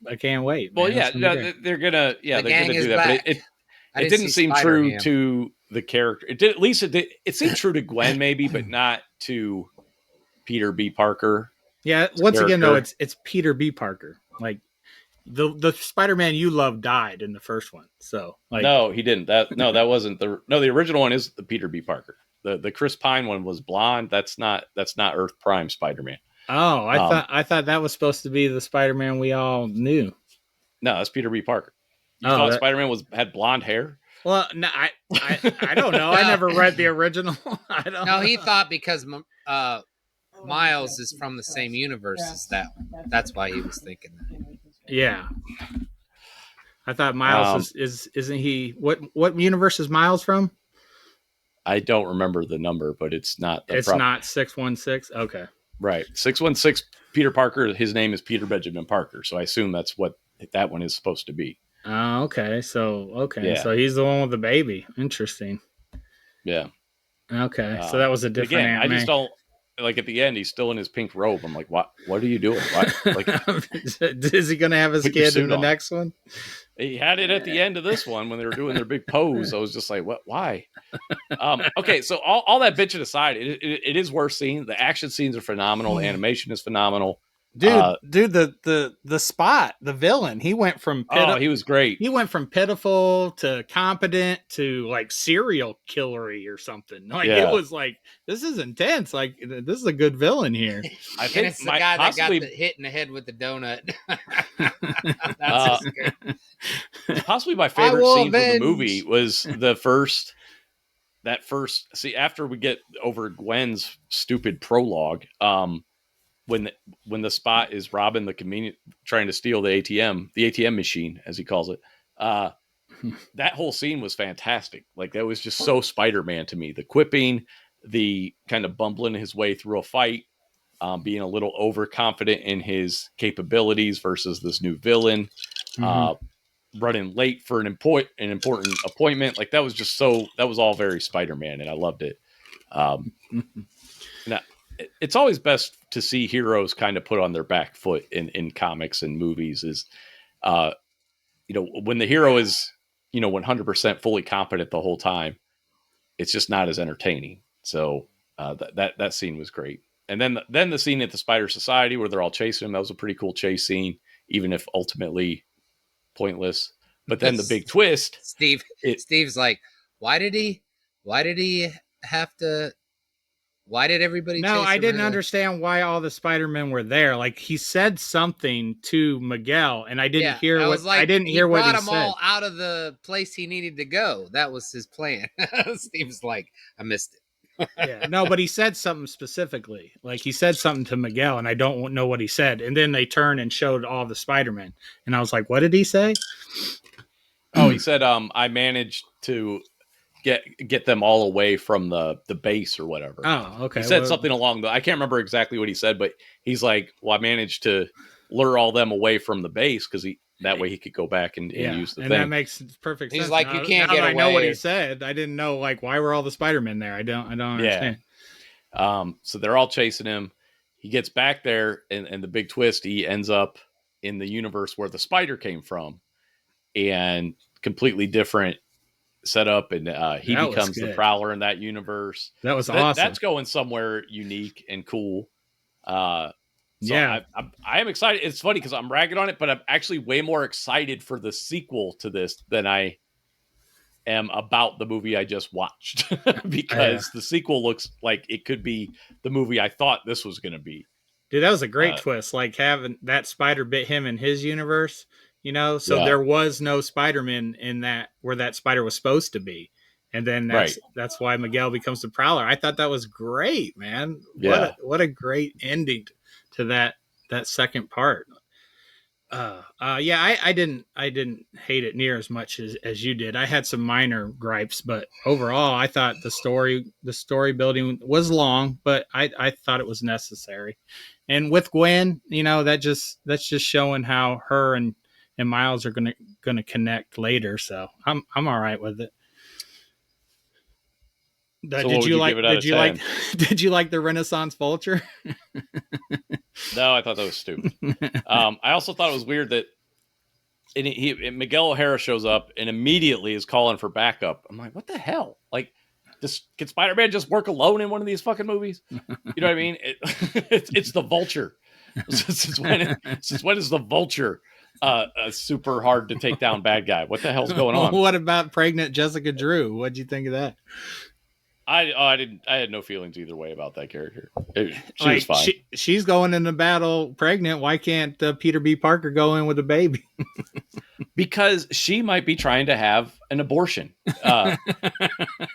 I can't wait. Well, they're gonna do that. But it didn't seem true to the character. It did, at least it seemed true to Gwen maybe, but not to Peter B. Parker. Yeah. Once again, though, it's Peter B. Parker. Like the Spider-Man you love died in the first one. So no, he didn't. That wasn't the original one is the Peter B. Parker. The Chris Pine one was blonde. That's not Earth Prime Spider-Man. Oh, I thought that was supposed to be the Spider-Man we all knew. No, that's Peter B. Parker. You thought Spider-Man had blonde hair? Well, no, I don't know. I never read the original. I don't. No, he thought because Miles is from the same universe as that one. That's why he was thinking that. Yeah. I thought Miles isn't he? What universe is Miles from? I don't remember the number, but it's not. It's not 616. Okay. Right. 616 Peter Parker. His name is Peter Benjamin Parker. So I assume that's what that one is supposed to be. Oh, okay. So he's the one with the baby. Interesting. Yeah. Okay. So that was a different Again, Aunt May. I just don't like at the end, he's still in his pink robe. I'm like, what are you doing? Like, is he going to have his kid in the next one? He had it at the end of this one when they were doing their big pose. I was just like, what? Why? Okay, so all that bitching aside, it is worth seeing. The action scenes are phenomenal. The animation is phenomenal. Dude, the Spot, the villain, he went from he was great. He went from pitiful to competent to like serial killery or something. Like it was like, this is intense. Like this is a good villain here. I think and it's the guy that got hit in the head with the donut. That's good. Possibly my favorite scene from the movie was the first. That first, after we get over Gwen's stupid prologue, when the Spot is robbing the convenience, trying to steal the ATM machine, as he calls it, that whole scene was fantastic. Like that was just so Spider-Man to me. The quipping, the kind of bumbling his way through a fight, being a little overconfident in his capabilities versus this new villain, running late for an important appointment. Like that was just that was all very Spider-Man, and I loved it. Now, it's always best to see heroes kind of put on their back foot in comics and movies is, when the hero is, 100% fully competent the whole time, it's just not as entertaining. So that scene was great. And then the scene at the Spider Society where they're all chasing him, that was a pretty cool chase scene, even if ultimately pointless. But then the big twist, Steve's like, why did everybody No, chase I him didn't really? understand why all the Spider-Men were there. Like he said something to Miguel and I didn't hear what I didn't hear what he said. He brought them all out of the place he needed to go. That was his plan. Steve's like, I missed it. Yeah, no, but he said something specifically. Like he said something to Miguel, and I don't know what he said. And then they turned and showed all the Spider-Men, and I was like, "What did he say?" Oh, he said, "I managed to get them all away from the base or whatever." Oh, okay. He said something along I can't remember exactly what he said, but he's like, "Well, I managed to lure all them away from the base because that way he could go back and use the thing." That makes perfect sense. He's like, you can't get away. I know what he said. I didn't know why were all the Spider-Men there. I don't understand. So they're all chasing him. He gets back there, and the big twist, he ends up in the universe where the spider came from, and completely different setup, and he becomes the Prowler in that universe. That was awesome. That's going somewhere unique and cool. I am excited. It's funny because I'm ragging on it, but I'm actually way more excited for the sequel to this than I am about the movie I just watched because the sequel looks like it could be the movie I thought this was going to be. Dude, that was a great twist. Like having that spider bit him in his universe, so there was no Spider-Man in that where that spider was supposed to be. And then that's why Miguel becomes the Prowler. I thought that was great, man. What a great ending to that second part. I didn't hate it near as much as you did. I had some minor gripes, but overall I thought the story building was long, but I thought it was necessary. And with Gwen, that's just showing how her and Miles are gonna connect later. So I'm all right with it. Did you like the Renaissance vulture? No, I thought that was stupid. I also thought it was weird that Miguel O'Hara shows up and immediately is calling for backup. I'm like, what the hell? Like, can Spider-Man just work alone in one of these fucking movies? You know what I mean? It's the Vulture. Since when is the Vulture a super hard to take down bad guy? What the hell's going on? What about pregnant Jessica Drew? What'd you think of that? I had no feelings either way about that character. She was fine. She's going into battle pregnant. Why can't Peter B. Parker go in with a baby? Because she might be trying to have an abortion,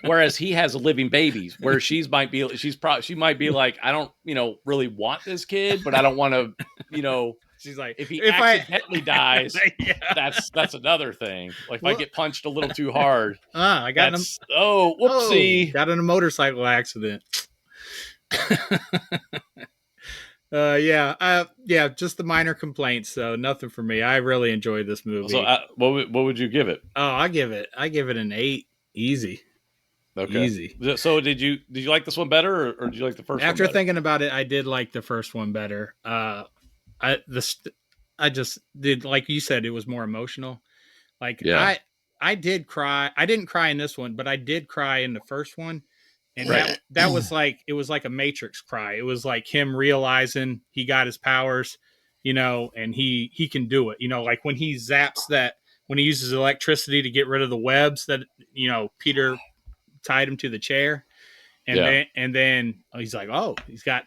whereas he has living babies. Where she might be like, I don't really want this kid, but I don't want to She's like, if accidentally dies, that's another thing. Like if I get punched a little too hard, I got whoopsie, got in a motorcycle accident. Just the minor complaints, so nothing for me. I really enjoyed this movie. So, what would you give it? Oh, I give it an 8, easy. Okay. Easy. So did you like this one better, or did you like the first one? After thinking about it, I did like the first one better. I just did, like you said, it was more emotional. Like I I did cry. I didn't cry in this one, but I did cry in the first one. And Right. that was like, it was like a Matrix cry. It was like him realizing he got his powers, and he can do it. Like when he zaps when he uses electricity to get rid of the webs that, Peter tied him to the chair. And then he's like, oh, he's got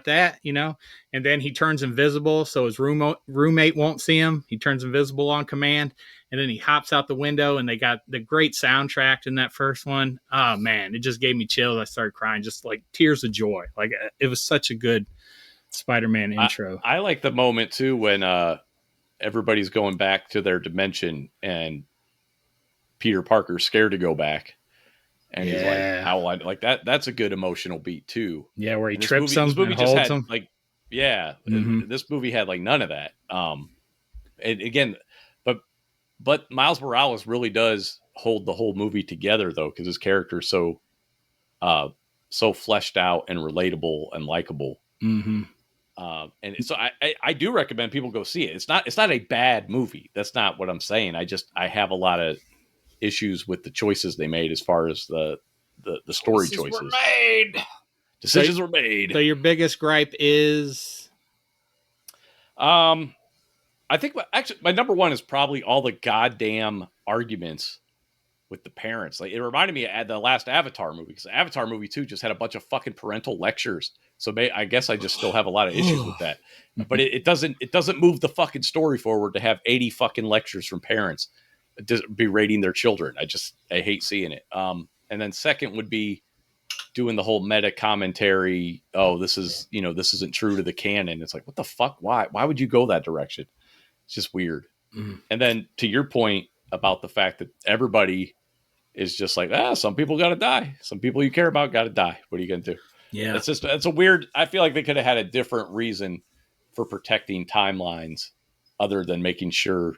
that, and then he turns invisible so his roommate won't see him. He turns invisible on command, and then he hops out the window. And they got the great soundtrack in that first one. Oh man, it just gave me chills. I started crying, just like tears of joy. Like it was such a good Spider-Man intro. I like the moment too when everybody's going back to their dimension and Peter Parker's scared to go back. And he's like, how I like that. That's a good emotional beat too. Yeah, where he And trips him and just holds had him. like, yeah, this movie had like none of that. And again, but Miles Morales really does hold the whole movie together though, because his character is so fleshed out and relatable and likable. Mm-hmm. And so I do recommend people go see it. It's not a bad movie. That's not what I'm saying. I have a lot of issues with the choices they made as far as the story choices. Decisions were made. So your biggest gripe is? I think actually my number one is probably all the goddamn arguments with the parents. Like it reminded me of the last Avatar movie, because the Avatar movie 2 just had a bunch of fucking parental lectures. So I guess I just still have a lot of issues with that. But it doesn't move the fucking story forward to have 80 fucking lectures from parents berating their children. I hate seeing it. And then second would be doing the whole meta commentary. Oh, this isn't true to the canon. It's like, what the fuck? Why would you go that direction? It's just weird. And then to your point about the fact that everybody is just like, some people got to die. Some people you care about got to die. What are you going to do? Yeah. It's a weird, I feel like they could have had a different reason for protecting timelines other than making sure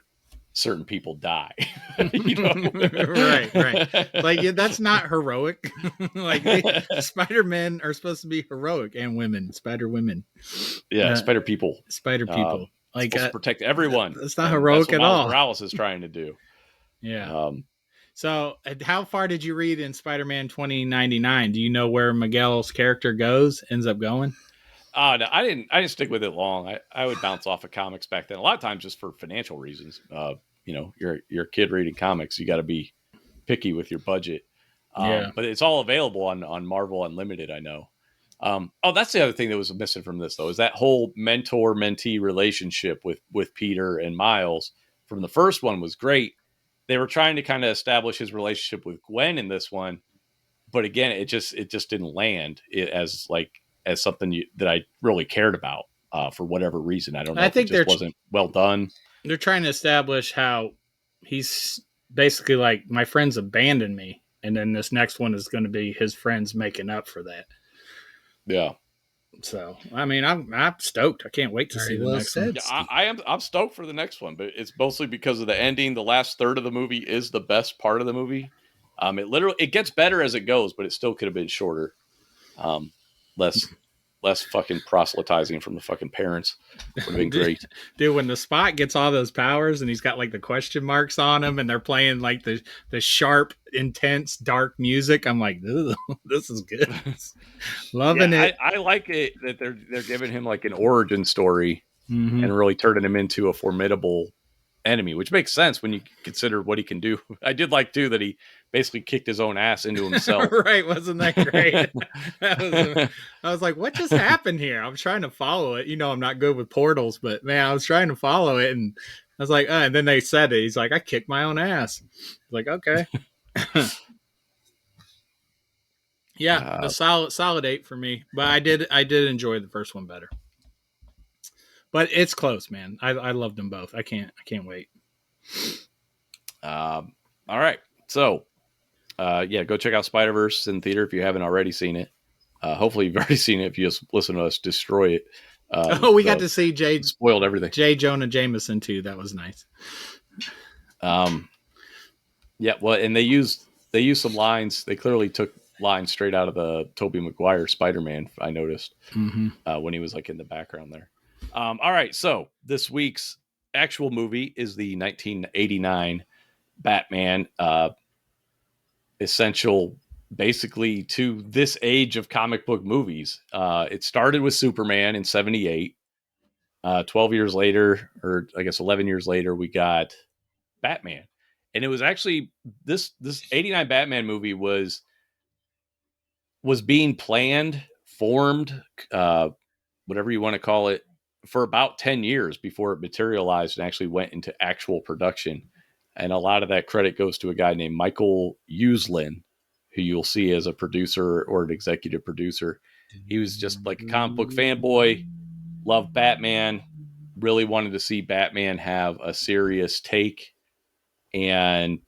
certain people die. Right. Like that's not heroic. Like Spider-Men are supposed to be heroic, and women, Spider women. Yeah, Spider people. Like supposed to protect everyone. It's not heroic at all. Morales is trying to do. Yeah. So how far did you read in Spider-Man 2099? Do you know where Miguel's character ends up going? No, I didn't stick with it long. I would bounce off of comics back then. A lot of times just for financial reasons. You're a kid reading comics. You got to be picky with your budget. But it's all available on Marvel Unlimited, I know. That's the other thing that was missing from this, though, is that whole mentor-mentee relationship with Peter and Miles from the first one was great. They were trying to kind of establish his relationship with Gwen in this one. But again, it just didn't land as something that I really cared about for whatever reason. I don't know. I think it just wasn't well done. They're trying to establish how he's basically like, my friends abandoned me. And then this next one is going to be his friends making up for that. Yeah. So, I mean, I'm stoked. I can't wait to see the next one. Yeah, I'm stoked for the next one, but it's mostly because of the ending. The last third of the movie is the best part of the movie. It gets better as it goes, but it still could have been shorter. Less fucking proselytizing from the fucking parents would have been great. Dude, when the Spot gets all those powers and he's got like the question marks on him and they're playing like the sharp, intense, dark music, I'm like, this is good. Loving it. I like it that they're giving him like an origin story and really turning him into a formidable enemy, which makes sense when you consider what he can do. I did like too that he basically kicked his own ass into himself. Right, wasn't that great? I was like, what just happened here? I was trying to follow it. I'm not good with portals, but man, I was trying to follow it, and I was like, and then they said it. He's like, I kicked my own ass. I was like, okay. Yeah, a solid 8 for me. But I did enjoy the first one better. But it's close, man. I loved them both. I can't wait. All right. So, go check out Spider-Verse in theater if you haven't already seen it. Hopefully you've already seen it if you just listen to us destroy it. We got to see Jay. Spoiled everything. J. Jonah Jameson too. That was nice. Yeah, well, and they used some lines. They clearly took lines straight out of the Tobey Maguire Spider-Man, I noticed, when he was like in the background there. All right, so this week's actual movie is the 1989 Batman, essential basically to this age of comic book movies. It started with Superman in 78. 12 years later, or I guess 11 years later, we got Batman. And it was actually this 89 Batman movie was being planned, formed, whatever you want to call it, for about 10 years before it materialized and actually went into actual production. And a lot of that credit goes to a guy named Michael Uslan, who you'll see as a producer or an executive producer. He was just like a comic book fanboy, loved Batman, really wanted to see Batman have a serious take, and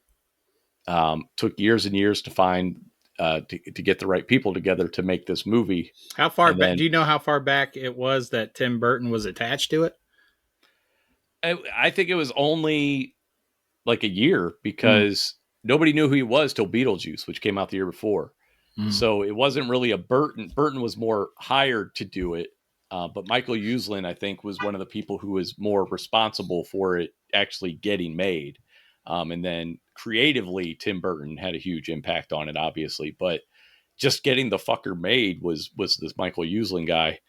took years and years to find to get the right people together to make this movie. How far back? Do you know how far back it was that Tim Burton was attached to it? I think it was only like a year, because nobody knew who he was till Beetlejuice, which came out the year before. So it wasn't really a Burton. Burton was more hired to do it. But Michael Uslan, I think, was one of the people who was more responsible for it actually getting made. And then creatively, Tim Burton had a huge impact on it, obviously. But just getting the fucker made was this Michael Uslan guy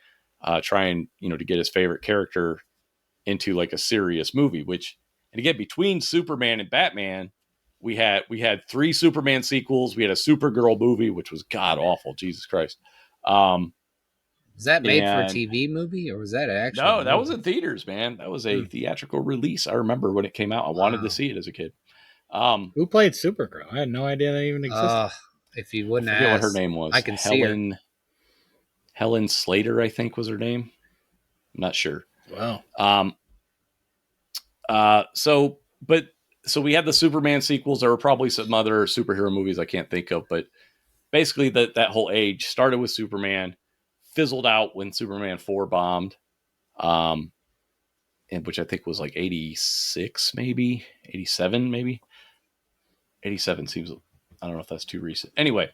trying, to get his favorite character into like a serious movie. Which, and again, between Superman and Batman, we had 3 Superman sequels. We had a Supergirl movie, which was god awful. Jesus Christ. Was that made for a TV movie, or was that actually? No, that was in theaters, man. That was a theatrical release. I remember when it came out. I wanted to see it as a kid. Who played Supergirl? I had no idea that even existed. If you wouldn't ask, what her name was. I can see her. Helen Slater, I think, was her name. I'm not sure. Wow. So we had the Superman sequels. There were probably some other superhero movies I can't think of, but basically that whole age started with Superman, fizzled out when Superman 4 bombed, and which I think was like 86, maybe 87, maybe 87 seems, I don't know if that's too recent. Anyway,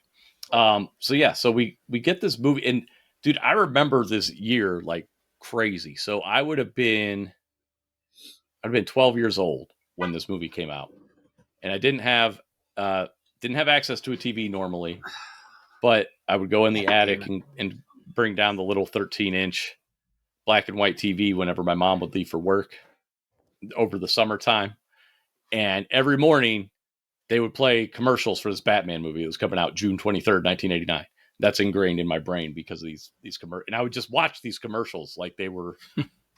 so we get this movie, and dude, I remember this year like crazy. So I would have been 12 years old when this movie came out, and I didn't have access to a TV normally, but I would go in the attic and bring down the little 13-inch black and white TV whenever my mom would leave for work over the summertime. And every morning they would play commercials for this Batman movie. It was coming out June 23rd, 1989. That's ingrained in my brain because of these commercials. And I would just watch these commercials like they were,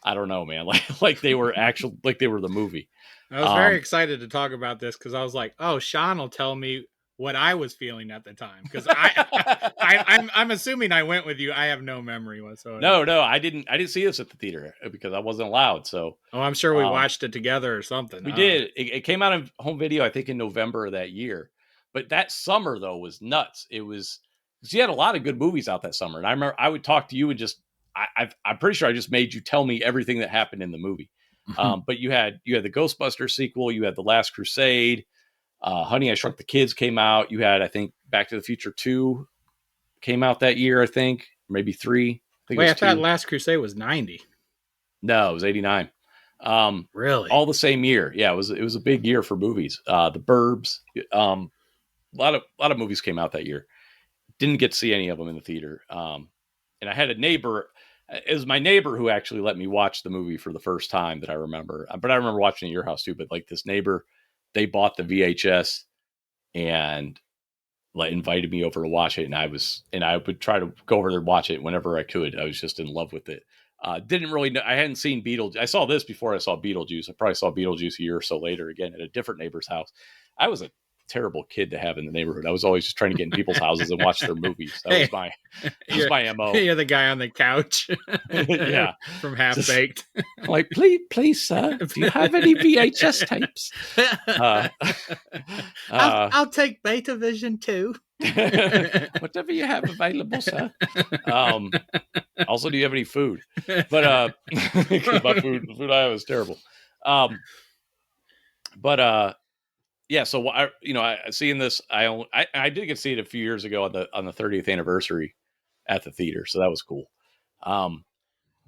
I don't know, man, like they were like they were the movie. I was very excited to talk about this because I was like, oh, Sean will tell me what I was feeling at the time, because I'm assuming I went with you. I have no memory whatsoever. No, I didn't see this at the theater because I wasn't allowed. So I'm sure we watched it together or something. We did. It came out on home video, I think, in November of that year. But that summer though was nuts. It was, because you had a lot of good movies out that summer, and I remember I would talk to you and just I'm pretty sure I just made you tell me everything that happened in the movie. But you had the Ghostbusters sequel, you had The Last Crusade. Honey, I Shrunk the Kids came out. You had, I think, Back to the Future 2 came out that year, I think. Maybe 3. I thought Last Crusade was 90. No, it was 89. Really? All the same year. Yeah, it was a big year for movies. The Burbs. A lot of movies came out that year. Didn't get to see any of them in the theater. And I had a neighbor. It was my neighbor who actually let me watch the movie for the first time that I remember. But I remember watching it at your house too. But like this neighbor, they bought the VHS and like invited me over to watch it, and I would try to go over there and watch it whenever I could. I was just in love with it. Didn't really know. I hadn't seen Beetlejuice. I saw this before I saw Beetlejuice. I probably saw Beetlejuice a year or so later again at a different neighbor's house. I was a terrible kid to have in the neighborhood. I was always just trying to get in people's houses and watch their movies. That was my MO. You're the guy on the couch. Yeah. From Half Baked. Like, please, sir, do you have any VHS tapes? I'll take Beta Vision too. Whatever you have available, sir. Also, do you have any food? But my food I have is terrible. Yeah, so I seeing this, I did get to see it a few years ago on the 30th anniversary at the theater, so that was cool.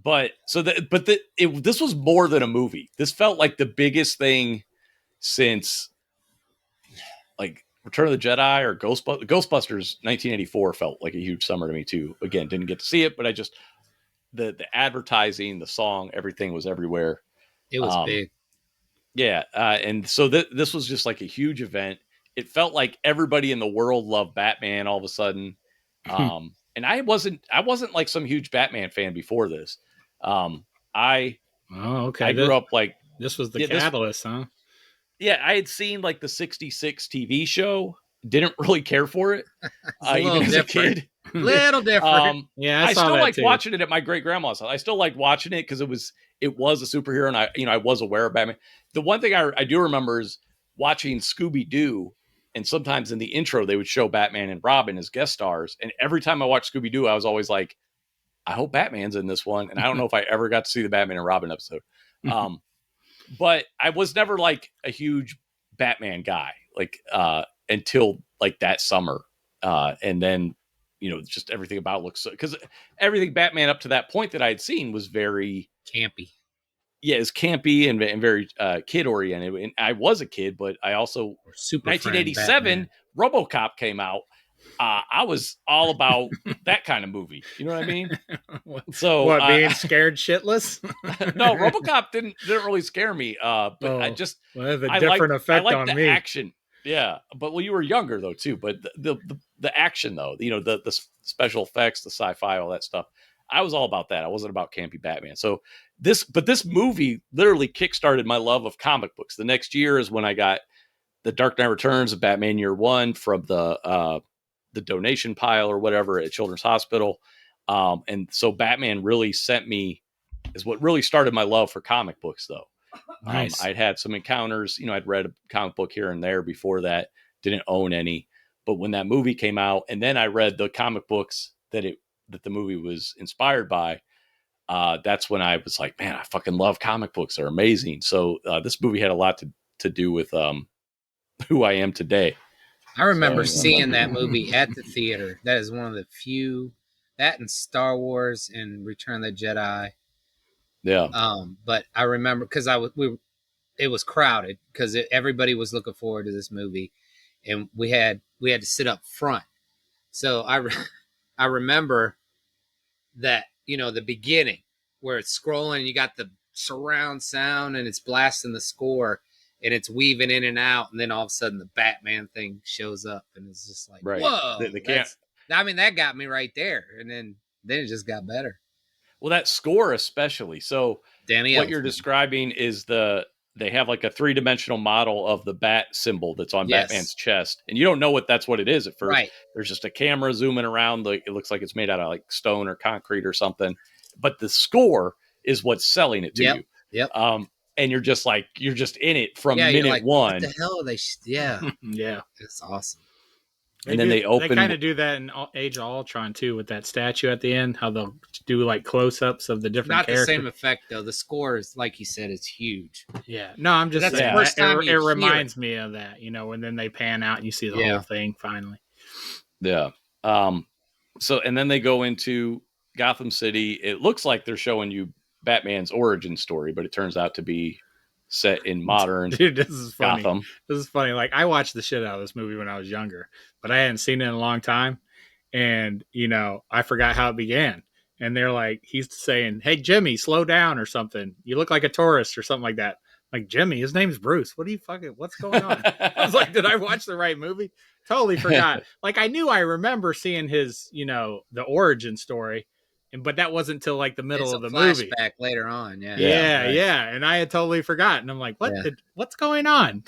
This was more than a movie. This felt like the biggest thing since like Return of the Jedi or Ghostbusters 1984 felt like a huge summer to me too. Again, didn't get to see it, but I just the advertising, the song, everything was everywhere. It was big. Yeah, and so this was just like a huge event. It felt like everybody in the world loved Batman all of a sudden. And I wasn't like some huge Batman fan before this. I grew up like this was the catalyst, huh? Yeah, I had seen like the 66 TV show. Didn't really care for it, even as a kid. Little different. Yeah, I still liked too. watching it at my great grandma's house. I still liked watching it because it was a superhero, and I was aware of Batman. The one thing I do remember is watching Scooby Doo, and sometimes in the intro they would show Batman and Robin as guest stars. And every time I watched Scooby Doo, I was always like, I hope Batman's in this one. And I don't know if I ever got to see the Batman and Robin episode. But I was never like a huge Batman guy, like until like that summer, and then just everything about it looks so, because everything Batman up to that point that I had seen was very campy. Yeah, it's campy and very kid oriented. And I was a kid, but I also 1987 RoboCop came out. I was all about that kind of movie. You know what I mean? So what, being scared shitless? No, RoboCop didn't really scare me. But I just effect I on the me. Action. Yeah, but you were younger though too. But the action though, the special effects, the sci-fi, all that stuff. I was all about that. I wasn't about campy Batman. So this movie literally kickstarted my love of comic books. The next year is when I got The Dark Knight Returns of Batman Year One from the donation pile or whatever at Children's Hospital. And so Batman really is what really started my love for comic books though. Nice. I'd had some encounters, I'd read a comic book here and there before that, didn't own any, but when that movie came out and then I read the comic books that the movie was inspired by, that's when I was like, man, I fucking love comic books. They're amazing. So this movie had a lot to do with who I am today. I remember seeing that movie at the theater. That is one of the few, that and Star Wars and Return of the Jedi. Yeah. But I remember because it was crowded because everybody was looking forward to this movie, and we had to sit up front. So I remember that, the beginning where it's scrolling, you got the surround sound and it's blasting the score and it's weaving in and out. And then all of a sudden the Batman thing shows up and it's just like, right. Whoa, that got me right there. And then it just got better. Well, that score, especially. So Danny what you're describing is they have like a 3-dimensional model of the bat symbol that's on Batman's chest. And you don't know that's what it is at first. Right. There's just a camera zooming around. It looks like it's made out of like stone or concrete or something. But the score is what's selling it to you. Yep. And you're just in it from minute like, one. What the hell are they? Yeah. Yeah. It's awesome. And then they open. They kind of do that in Age of Ultron too, with that statue at the end. How they'll do like close-ups of the different characters. Not the same effect though. The score is, like you said, it's huge. Yeah. No, I'm just saying. The first time it reminds me of that. And then they pan out and you see the whole thing finally. Yeah. So and then they go into Gotham City. It looks like they're showing you Batman's origin story, but it turns out to be set in modern Dude, this is funny. Gotham. This is funny. Like, I watched the shit out of this movie when I was younger, but I hadn't seen it in a long time. And, I forgot how it began. And they're like, he's saying, hey, Jimmy, slow down or something. You look like a tourist or something like that. Like, Jimmy, his name's Bruce. What's going on? I was like, did I watch the right movie? Totally forgot. Like, I remember seeing his, the origin story. But that wasn't until like the middle of the movie. Flashback later on, yeah. Yeah. And I had totally forgotten. I'm like, what's going on?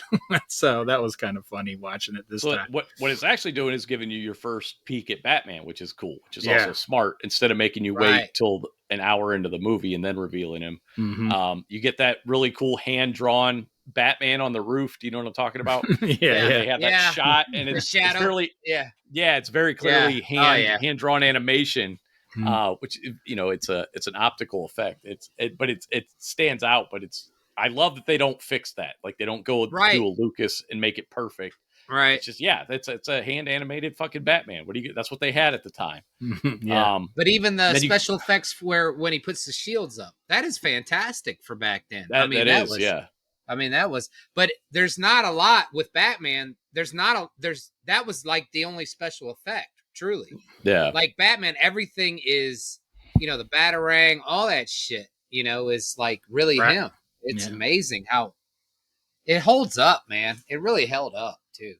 So that was kind of funny watching it this time. What it's actually doing is giving you your first peek at Batman, which is cool, which is also smart. Instead of making you wait till an hour into the movie and then revealing him, you get that really cool hand-drawn Batman on the roof. Do you know what I'm talking about? They have that shot, and it's clearly, it's very clearly hand-drawn animation. Which it's an optical effect. But it stands out. But I love that they don't fix that. Like they don't go do a Lucas and make it perfect. Right. It's just it's a hand animated fucking Batman. That's what they had at the time. But even the special effects when he puts the shields up, that is fantastic for back then. That was. But there's not a lot with Batman that was like the only special effect, truly. Yeah. Like Batman, everything is, the Batarang, all that shit, is like really Right. him. It's Yeah. amazing how it holds up, man. It really held up too.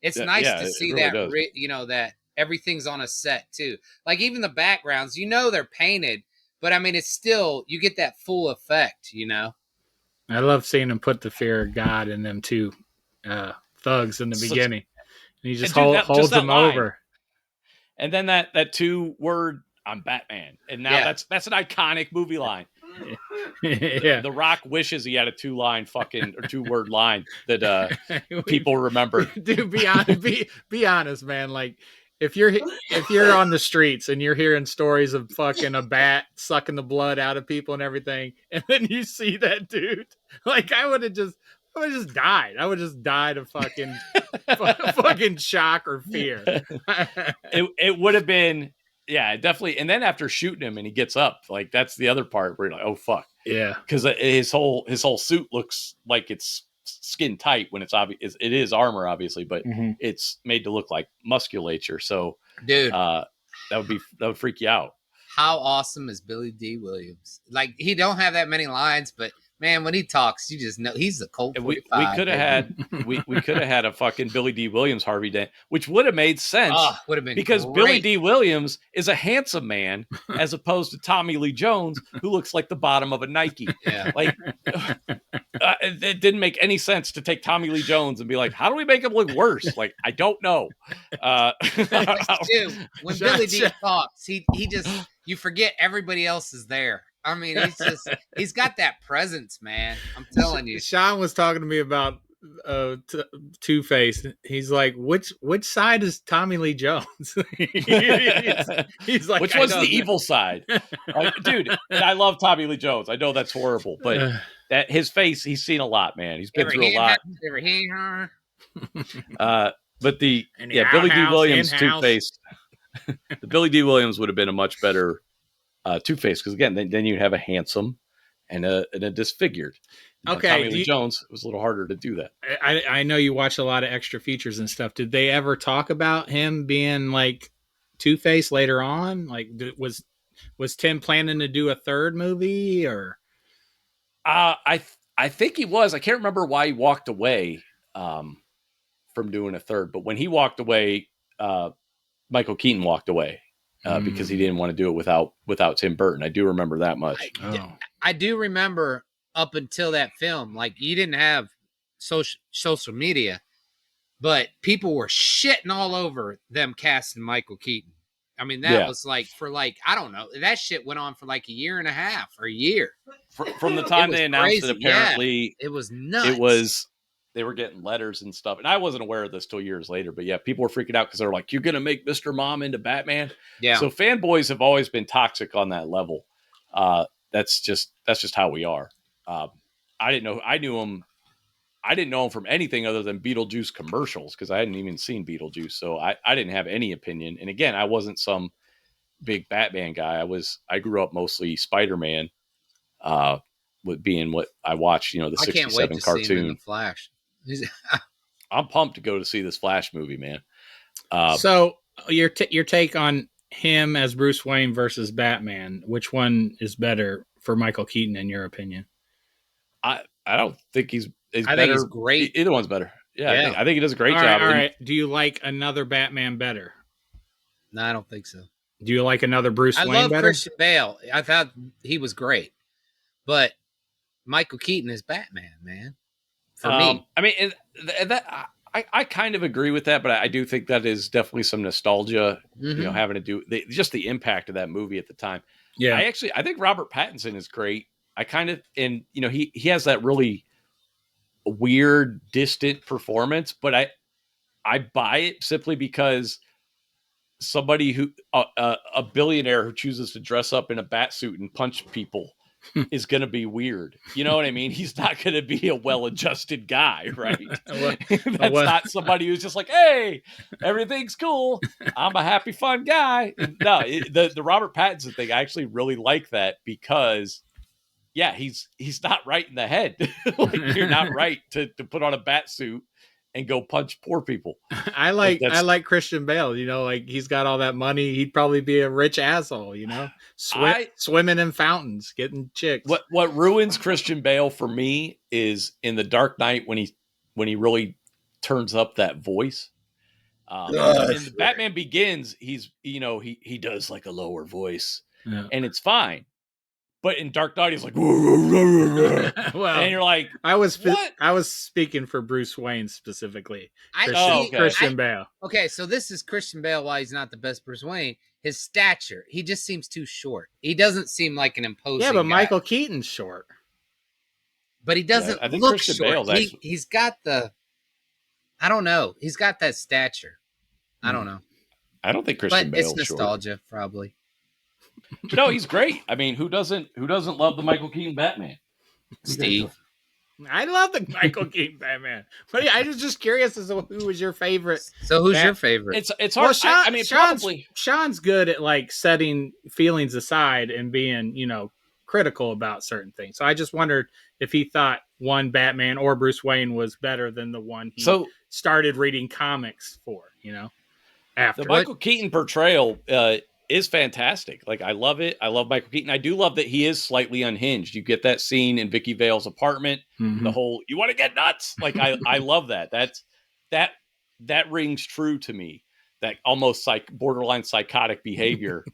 It's nice to see really that, that everything's on a set too. Like even the backgrounds, they're painted, but I mean, it's still, you get that full effect, I love seeing him put the fear of God in them two thugs in the beginning. And he just holds them over. And then that 2-word, "I'm Batman." And now that's an iconic movie line. Yeah. The Rock wishes he had a 2-word line that people remember. Dude, be honest, man. Like if you're on the streets and you're hearing stories of fucking a bat sucking the blood out of people and everything, and then you see that dude, like I would have just died. I would have just died of fucking shock or fear. It would have been, yeah, definitely. And then after shooting him and he gets up, like that's the other part where you're like, oh fuck, yeah, because his whole suit looks like it's skin tight when it's obvious. It is armor, obviously, but it's made to look like musculature. So, dude, that would freak you out. How awesome is Billy D. Williams? Like he don't have that many lines, but man, when he talks, you just know he's a Colt 45. We could have had we could have had a fucking Billy D. Williams Harvey Dent, which would have made sense. Would have been because great. Billy D. Williams is a handsome man as opposed to Tommy Lee Jones, who looks like the bottom of a Nike. Yeah, like it didn't make any sense to take Tommy Lee Jones and be like, how do we make him look worse? Like I don't know. Dude, when Billy D. talks, he just you forget everybody else is there. I mean, he's got that presence, man. I'm telling you. Sean was talking to me about Two-Face. He's like, which side is Tommy Lee Jones? he's like, which was the evil side? Like, dude, and I love Tommy Lee Jones. I know that's horrible, but that his face, he's seen a lot, man. He's been through a lot. But the Billy D. Williams Two-Face, the Billy D. Williams would have been a much better Two-Face, because again, then you'd have a handsome and a disfigured. Okay, Tommy Lee Jones, it was a little harder to do that. I know you watch a lot of extra features and stuff. Did they ever talk about him being like Two-Face later on? Like, was Tim planning to do a third movie or? I think he was. I can't remember why he walked away from doing a third, but when he walked away, Michael Keaton walked away. Because he didn't want to do it without Tim Burton. I do remember that much. I do remember up until that film, like you didn't have social media, but people were shitting all over them casting Michael Keaton. I mean, that was like I don't know. That shit went on for like a year and a half or a year. From the time they announced crazy. it, apparently it was nuts. They were getting letters and stuff. And I wasn't aware of this till years later, but yeah, people were freaking out because they're like, you're going to make Mr. Mom into Batman. Yeah. So fanboys have always been toxic on that level. That's just how we are. I didn't know him from anything other than Beetlejuice commercials, because I hadn't even seen Beetlejuice. So I didn't have any opinion. And again, I wasn't some big Batman guy. I grew up mostly Spider-Man, with being what I watched, the 67 I can't wait to cartoon. See him in the Flash. I'm pumped to go to see this Flash movie, man. So your take on him as Bruce Wayne versus Batman, which one is better for Michael Keaton in your opinion? I don't think he's I better. think he's great. Either one's better. Yeah. I think he does a great job. All right. Do you like another Batman better? No, I don't think so. Do you like another Bruce Wayne love better? Christian Bale. I thought he was great, but Michael Keaton is Batman, man. For me, I mean, I kind of agree with that, but I do think that is definitely some nostalgia, having to do just the impact of that movie at the time. Yeah, I think Robert Pattinson is great. He has that really weird, distant performance, but I buy it simply because somebody who a billionaire who chooses to dress up in a bat suit and punch people is going to be weird. You know what I mean? He's not going to be a well-adjusted guy, right? That's not somebody who's just like, hey, everything's cool. I'm a happy, fun guy. No, the Robert Pattinson thing, I actually really like that because, yeah, he's not right in the head. Like, you're not right to put on a bat suit and go punch poor people. I like that's- Christian Bale. You know, like he's got all that money. He'd probably be a rich asshole. You know, swimming in fountains, getting chicks. What ruins Christian Bale for me is in The Dark Knight when he really turns up that voice. In the Batman Begins, he does like a lower voice, and it's fine. But in Dark Knight, he's like, well, and you're like, I was what? speaking for Bruce Wayne specifically. Okay. Christian Bale. Okay, so this is Christian Bale. Why he's not the best Bruce Wayne? His stature. He just seems too short. He doesn't seem like an imposing. Yeah, but guy. Michael Keaton's short. But he doesn't I think look Christian short. Bale's He's got the. I don't know. He's got that stature. I don't know. I don't think Christian Bale's it's nostalgia, probably. No, he's great. I mean, who doesn't love the Michael Keaton Batman? Steve. I love the Michael Keaton Batman. But I was just curious as to who was your favorite. So who's your favorite? It's hard. Well, probably Sean's good at like setting feelings aside and being, critical about certain things. So I just wondered if he thought one Batman or Bruce Wayne was better than the one he started reading comics for, after. The Michael Keaton portrayal is fantastic. Like, I love it. I love Michael Keaton. I do love that he is slightly unhinged. You get that scene in Vicky Vale's apartment, the whole, you want to get nuts? Like, I love that. That rings true to me. That almost borderline psychotic behavior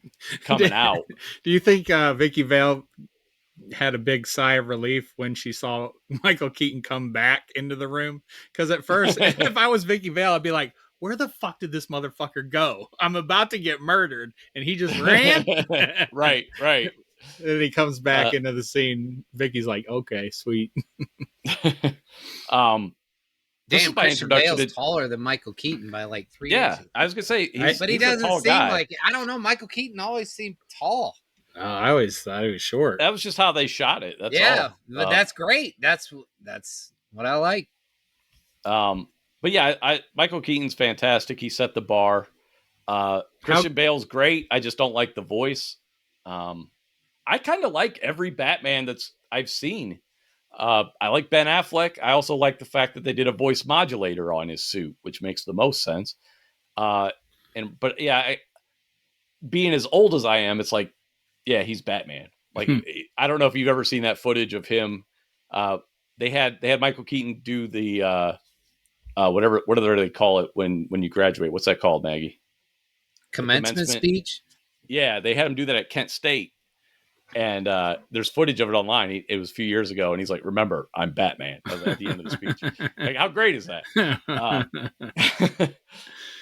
coming out. Do you think Vicky Vale had a big sigh of relief when she saw Michael Keaton come back into the room? Because at first, if I was Vicky Vale, I'd be like, where the fuck did this motherfucker go? I'm about to get murdered. And he just ran. Right. And he comes back into the scene. Vicky's like, okay, sweet. Damn, Christian Bale's taller than Michael Keaton by like 3 inches. Yeah, I was going to say, but he doesn't seem like it. I don't know. Michael Keaton always seemed tall. I always thought he was short. That was just how they shot it. That's all. But that's great. That's what I like. But yeah, Michael Keaton's fantastic. He set the bar. Christian Bale's great. I just don't like the voice. I kind of like every Batman that's I've seen. I like Ben Affleck. I also like the fact that they did a voice modulator on his suit, which makes the most sense. Being as old as I am, it's like, yeah, he's Batman. Like, I don't know if you've ever seen that footage of him. They had Michael Keaton do the what do they call it when you graduate? What's that called, Maggie? Commencement speech? Yeah, they had him do that at Kent State. And there's footage of it online. It was a few years ago, and he's like, "Remember, I'm Batman." At the end of the speech, like, how great is that?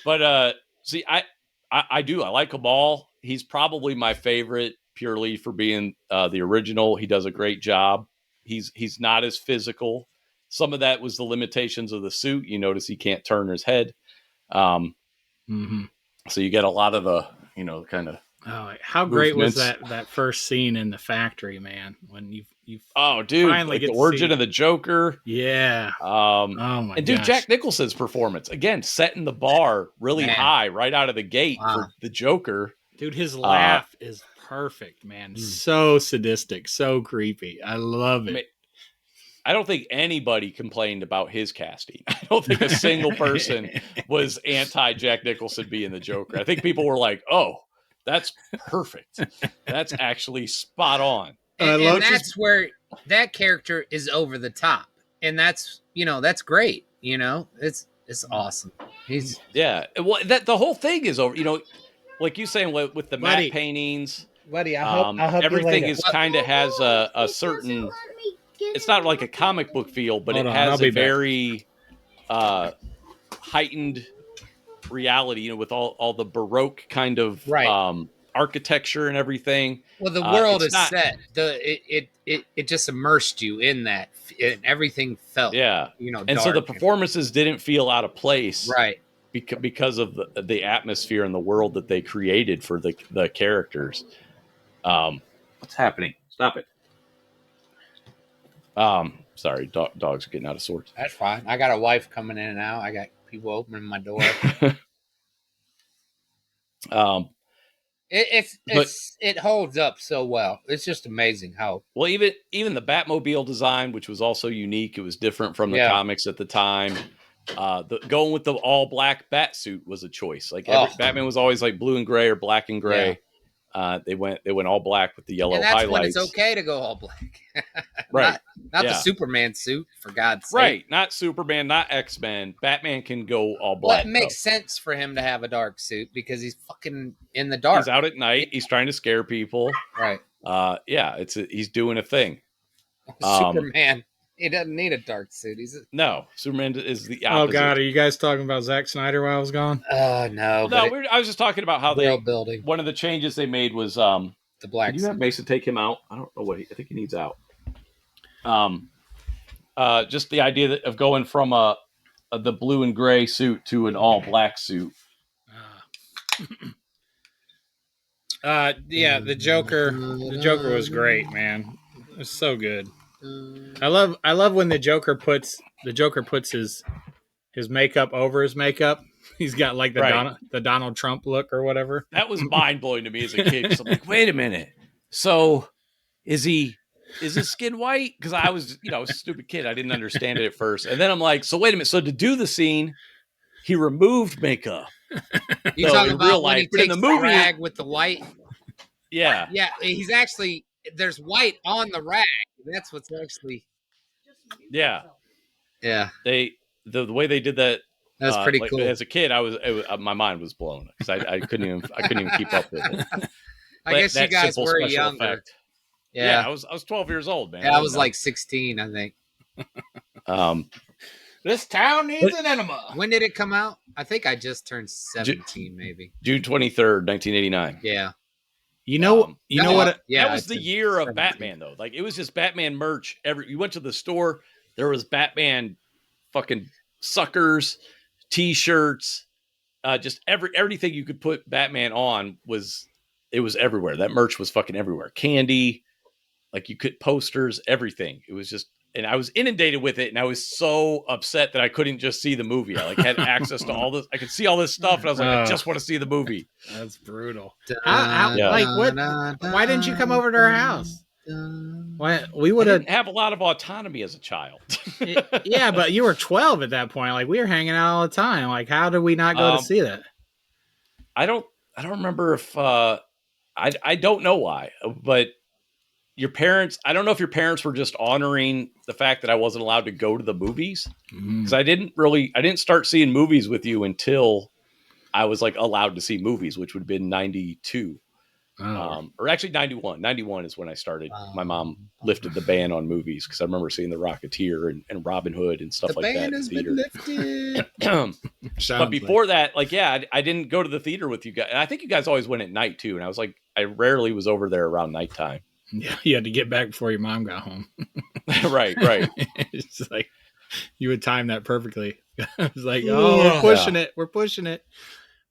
But see, I do. I like them all. He's probably my favorite, purely for being the original. He does a great job. He's not as physical. Some of that was the limitations of the suit. You notice he can't turn his head. So you get a lot of the, kind of. Oh, how great was that first scene in the factory, man? When you finally get the origin of the Joker. Yeah. Oh my god. And dude, Jack Nicholson's performance again, setting the bar really high right out of the gate for the Joker. Dude, his laugh is perfect, man. So sadistic, so creepy. I love it. I don't think anybody complained about his casting. I don't think a single person was anti Jack Nicholson being the Joker. I think people were like, "Oh, that's perfect. That's actually spot on." And that's where that character is over the top. And that's great. It's awesome. Well, the whole thing is over, like you saying with the matte paintings, buddy, I'll help everything you is kind of has a certain, it's not like a comic book feel, but it has a very heightened reality, with all the Baroque kind of architecture and everything. Well, the world is set. It just immersed you in that, and everything felt and dark. So the performances didn't feel out of place, right? Because of the atmosphere and the world that they created for the characters. What's happening? Stop it. Sorry, dogs are getting out of sorts. That's fine. I got a wife coming in and out. I got people opening my door. It holds up so well. It's just amazing how well even the Batmobile design, which was also unique. It was different from the comics at the time. Going with the all black bat suit was a choice. Like Batman was always like blue and gray or black and gray. Yeah. They went all black with the yellow highlights. When it's okay to go all black. Right. Not the Superman suit, for God's sake. Right. Not Superman, not X-Men. Batman can go all black. Well, it makes sense for him to have a dark suit because he's fucking in the dark. He's out at night. He's trying to scare people. Right. He's doing a thing. Superman, he doesn't need a dark suit. No, Superman is the opposite. Oh God, are you guys talking about Zack Snyder while I was gone? No. I was just talking about how building. One of the changes they made was the black. Did you have Mason take him out? I don't know I think he needs out. Just the idea of going from the blue and gray suit to an all black suit. The Joker was great, man. It was so good. I love when the Joker puts his makeup over his makeup. He's got like the Donald Trump look or whatever. That was mind blowing to me as a kid. I'm like, wait a minute. So is his skin white? Because I was, a stupid kid. I didn't understand it at first. And then I'm like, so wait a minute. So to do the scene, he removed makeup. You talking about real life, when he takes the movie, rag with the white? Yeah. Yeah. He's actually, there's white on the rag. That's what's actually. Yeah. Yeah. The way they did that. That's pretty cool. As a kid, my mind was blown because I couldn't even keep up with it. I guess you guys were younger. Effect. Yeah, I was 12 years old, man. Yeah, I was like 16, I think. This town needs an enema. When did it come out? I think I just turned 17, maybe. June 23rd, 1989. Yeah. You know what? That was the year of Batman, though. Like, it was just Batman merch. You went to the store, there was Batman fucking suckers, T-shirts, just everything you could put Batman on was everywhere. That merch was fucking everywhere. Candy, like you could posters, everything. It was just, and I was inundated with it, and I was so upset that I couldn't just see the movie. I had access to all this. I could see all this stuff, and I was like, I just want to see the movie. That's brutal. Why didn't you come over to our house? Why we would have a lot of autonomy as a child. Yeah, but you were 12 at that point. Like we were hanging out all the time. Like how did we not go to see that? I don't remember if I don't know why, but your parents, I don't know if your parents were just honoring the fact that I wasn't allowed to go to the movies, because I didn't start seeing movies with you until I was like allowed to see movies, which would have been 92. Or actually 91. 91 is when I started. My mom lifted the ban on movies because I remember seeing The Rocketeer and Robin Hood and stuff like that. The ban has been lifted. But before that, I didn't go to the theater with you guys. And I think you guys always went at night too. And I was like, I rarely was over there around nighttime. Yeah, you had to get back before your mom got home. Right. It's like you would time that perfectly. I was like, we're pushing it.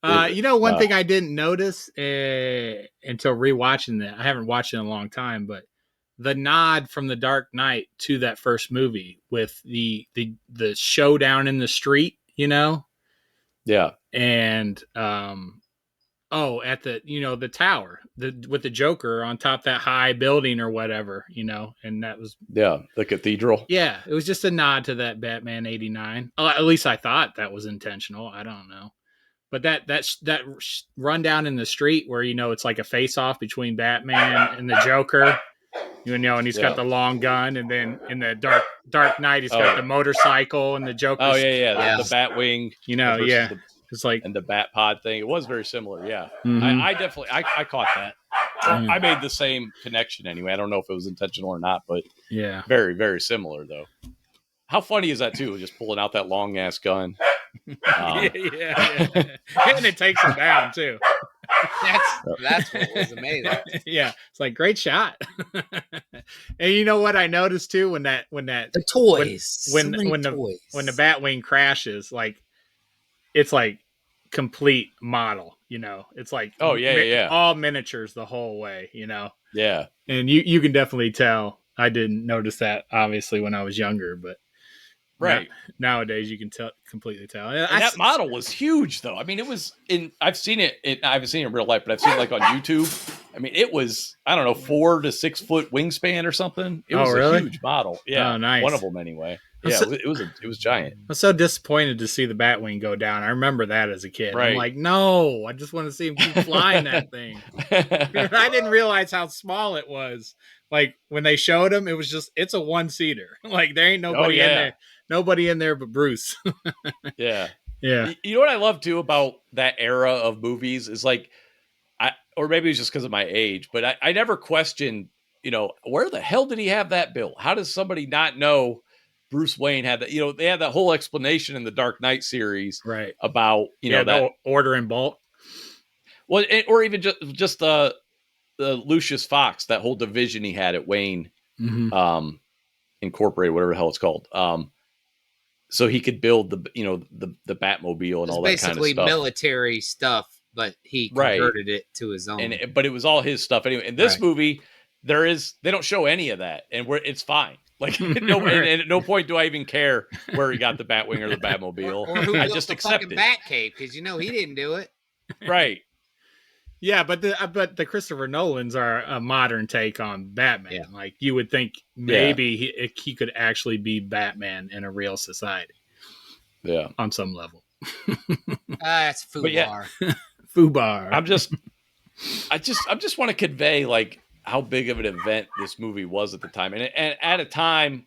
One thing I didn't notice until rewatching that, I haven't watched it in a long time, but the nod from The Dark Knight to that first movie with the showdown in the street, Yeah. And at the tower, with the Joker on top of that high building or whatever, and that was the cathedral. Yeah, it was just a nod to that Batman 89. At least I thought that was intentional. I don't know. But that rundown in the street where, it's like a face off between Batman and the Joker, and he's got the long gun, and then in the Dark Knight, he's got the motorcycle and the Joker. Oh, yeah. The Batwing. It's like, and the Bat Pod thing. It was very similar. Yeah. Mm-hmm. I definitely, I caught that. I made the same connection anyway. I don't know if it was intentional or not, but yeah, very, very similar though. How funny is that too? Just pulling out that long ass gun. Yeah. And it takes him down too. That's what was amazing. Yeah, it's like great shot. And you know what I noticed too when the toys when the Batwing crashes, like it's like complete model. It's like all miniatures the whole way. Yeah, and you can definitely tell. I didn't notice that obviously when I was younger, but. Right. Nowadays, you can completely tell. And that model was huge, though. I mean, it was I've seen it. I haven't seen it in real life, but I've seen it like on YouTube. I mean, it was, I don't know, 4 to 6 foot wingspan or something. It was a huge model. Yeah. Oh, nice. One of them, anyway. Yeah, it was giant. I was so disappointed to see the Batwing go down. I remember that as a kid. Right. I'm like, no, I just want to see him keep flying that thing. I didn't realize how small it was. Like when they showed him, it's a one-seater. Like there ain't nobody in there. Nobody in there but Bruce. Yeah. Yeah. You know what I love too about that era of movies is like, or maybe it's just because of my age, but I never questioned, where the hell did he have that built? How does somebody not know Bruce Wayne had that? They had that whole explanation in the Dark Knight series, right? About that the order in bulk. Well, or even just the Lucius Fox, that whole division he had at Wayne, Incorporated, whatever the hell it's called. So he could build the Batmobile and all that kind of stuff. Basically military stuff, but he converted it to his own. But it was all his stuff anyway. In this movie, they don't show any of that, and it's fine. Like and at no point do I even care where he got the Batwing or the Batmobile. or who I built just the accept fucking it. Batcave, because he didn't do it. Right. Yeah, but the Christopher Nolans are a modern take on Batman. Yeah. Like you would think maybe he could actually be Batman in a real society. Yeah, on some level. That's FUBAR. FUBAR. I just want to convey like how big of an event this movie was at the time, and at a time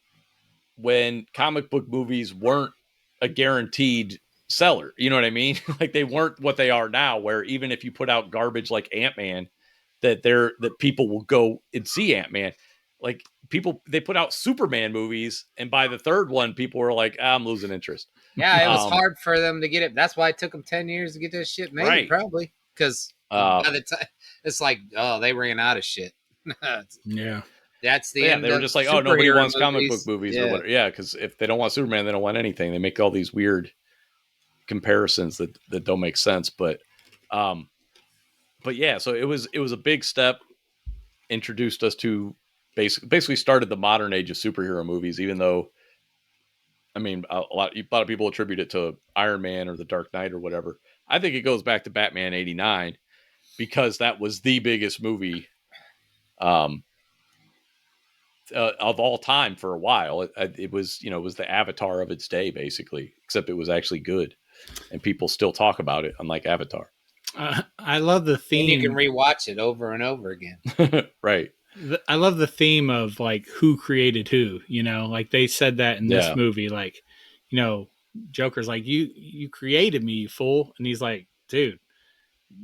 when comic book movies weren't a guaranteed seller. You know what I mean? Like they weren't what they are now, where even if you put out garbage like Ant-Man, that people will go and see Ant-Man. Like they put out Superman movies, and by the third one, people were like, I'm losing interest. Yeah, it was hard for them to get it. That's why it took them 10 years to get this shit made, probably. Because by the time, it's like, they ran out of shit. Yeah. That's the end. They were just like, nobody wants comic book movies or whatever. Yeah, because if they don't want Superman, they don't want anything. They make all these weird comparisons that don't make sense. But yeah, so it was a big step. Introduced us to basically started the modern age of superhero movies. Even though, I mean, a lot of people attribute it to Iron Man or the Dark Knight or whatever. I think it goes back to Batman '89 because that was the biggest movie of all time for a while. It was the Avatar of its day, basically, except it was actually good, and people still talk about it, unlike Avatar. I love the theme. And you can rewatch it over and over again. Right. I love the theme of like who created who. Like they said that in this movie. Like, Joker's like, you created me, you fool, and he's like, dude,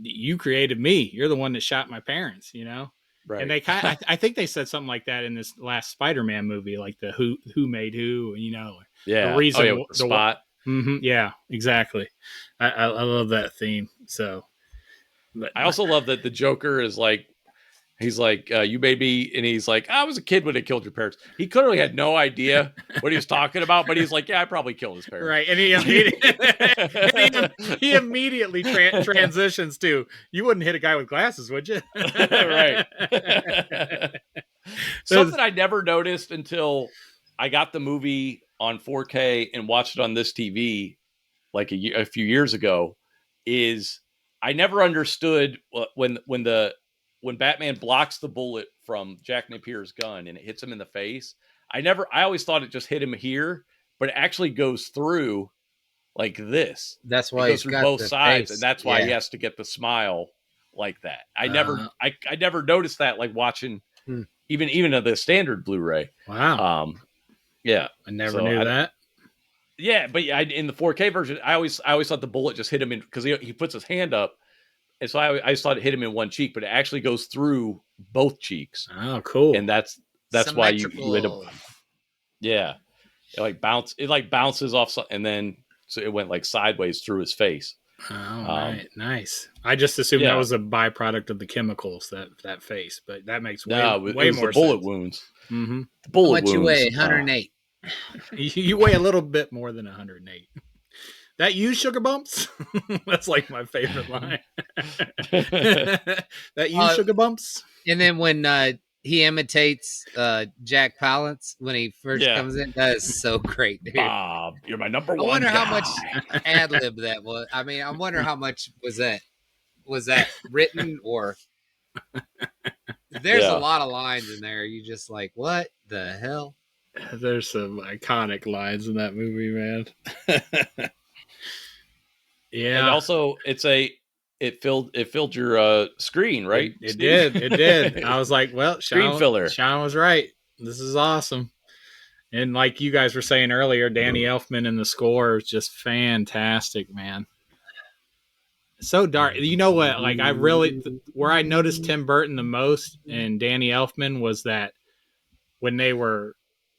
you created me. You're the one that shot my parents. Right. And they I think they said something like that in this last Spider-Man movie, like the who made who, the reason the spot. Yeah, exactly. I love that theme. So, but I also love that the Joker is like, he's like, you made me, and he's like, I was a kid when I killed your parents. He clearly had no idea what he was talking about, but he's like, yeah, I probably killed his parents. Right, and he immediately transitions to, you wouldn't hit a guy with glasses, would you? Right. Something I never noticed until I got the movie on 4K and watched it on this TV like a few years ago is I never understood when Batman blocks the bullet from Jack Napier's gun and it hits him in the face. I always thought it just hit him here, but it actually goes through like this. That's why it goes through both sides, and that's why he has to get the smile like that. I never noticed that, like watching even of the standard Blu-ray. Wow. Yeah, I never knew that. Yeah, but in the 4K version, I always thought the bullet just hit him in, because he puts his hand up, and so I just thought it hit him in one cheek, but it actually goes through both cheeks. Oh, cool! And that's why you end up. Yeah, it bounces off, and then so it went like sideways through his face. Oh, right, nice. I just assumed that was a byproduct of the chemicals that face, but that makes way more the bullet sense. Wounds. Mm-hmm. The bullet wounds. You weigh? 108. You weigh a little bit more than 108. That you sugar bumps? That's like my favorite line. That you sugar bumps? And then when he imitates Jack Palance when he first comes in, that is so great, dude. Bob, you're my number one. I wonder guy. how much ad lib that was. I mean, I wonder how much was that written, or there's a lot of lines in there. You just like, what the hell? There's some iconic lines in that movie, man. Yeah. And also, it filled your screen, right? It Steve? did. It did. I was like, well, Screen filler. Sean was right. This is awesome. And like you guys were saying earlier, Danny Elfman in the score is just fantastic, man. So dark. You know what? Like where I noticed Tim Burton the most and Danny Elfman was that when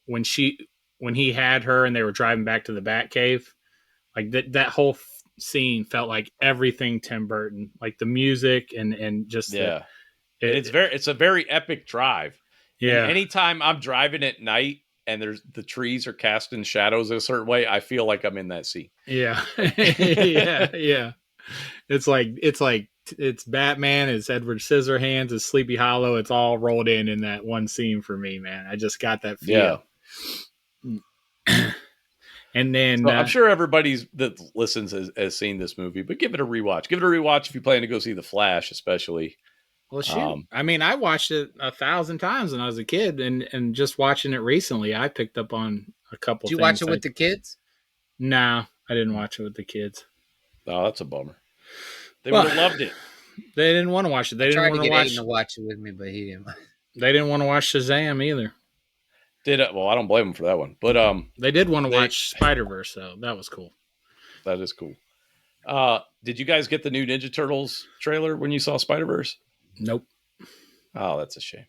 when he had her and they were driving back to the Batcave, like that whole scene felt like everything Tim Burton, like the music and just it's a very epic drive. Yeah. And anytime I'm driving at night and the trees are casting shadows a certain way, I feel like I'm in that scene. Yeah. yeah. It's Batman, it's Edward Scissorhands, it's Sleepy Hollow. It's all rolled in that one scene for me, man. I just got that feel. Yeah. And then so I'm sure everybody that listens has seen this movie, but give it a rewatch. Give it a rewatch if you plan to go see The Flash, especially. Well, shoot. I mean, I watched it 1,000 times when I was a kid, and just watching it recently, I picked up on a couple. Did you watch it with the kids? No, I didn't watch it with the kids. Oh, that's a bummer. They would have loved it. They didn't want to watch it. They didn't want to get Aiden to watch it with me, but he didn't. They didn't want to watch Shazam either. Well, I don't blame them for that one, but they did want to watch Spider-Verse, so that was cool. That is cool. Did you guys get the new Ninja Turtles trailer when you saw Spider-Verse? Nope. Oh, that's a shame.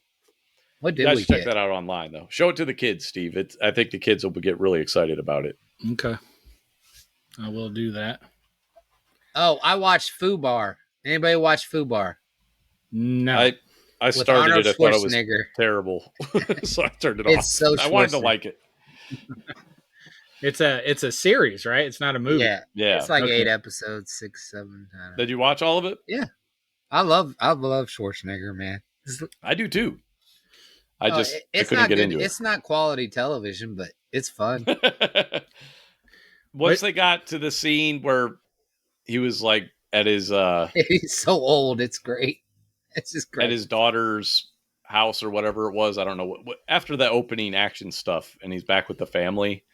What did you guys we check get? that out online though? Show it to the kids, Steve. I think the kids will get really excited about it. Okay, I will do that. Oh, I watched Fubar. Anybody watch Fubar? No. I started it. I thought it was terrible, so I turned it off. It's so I wanted to like it. It's a series, right? It's not a movie. Yeah. It's like 8 episodes, 6, 7. Did you watch all of it? Yeah. I love Schwarzenegger, man. I do too. I couldn't not get good. into it. It's not quality television, but it's fun. Once they got to the scene where he was like at his he's so old, it's great. It's just great. At his daughter's house or whatever it was. I don't know what after the opening action stuff, and he's back with the family,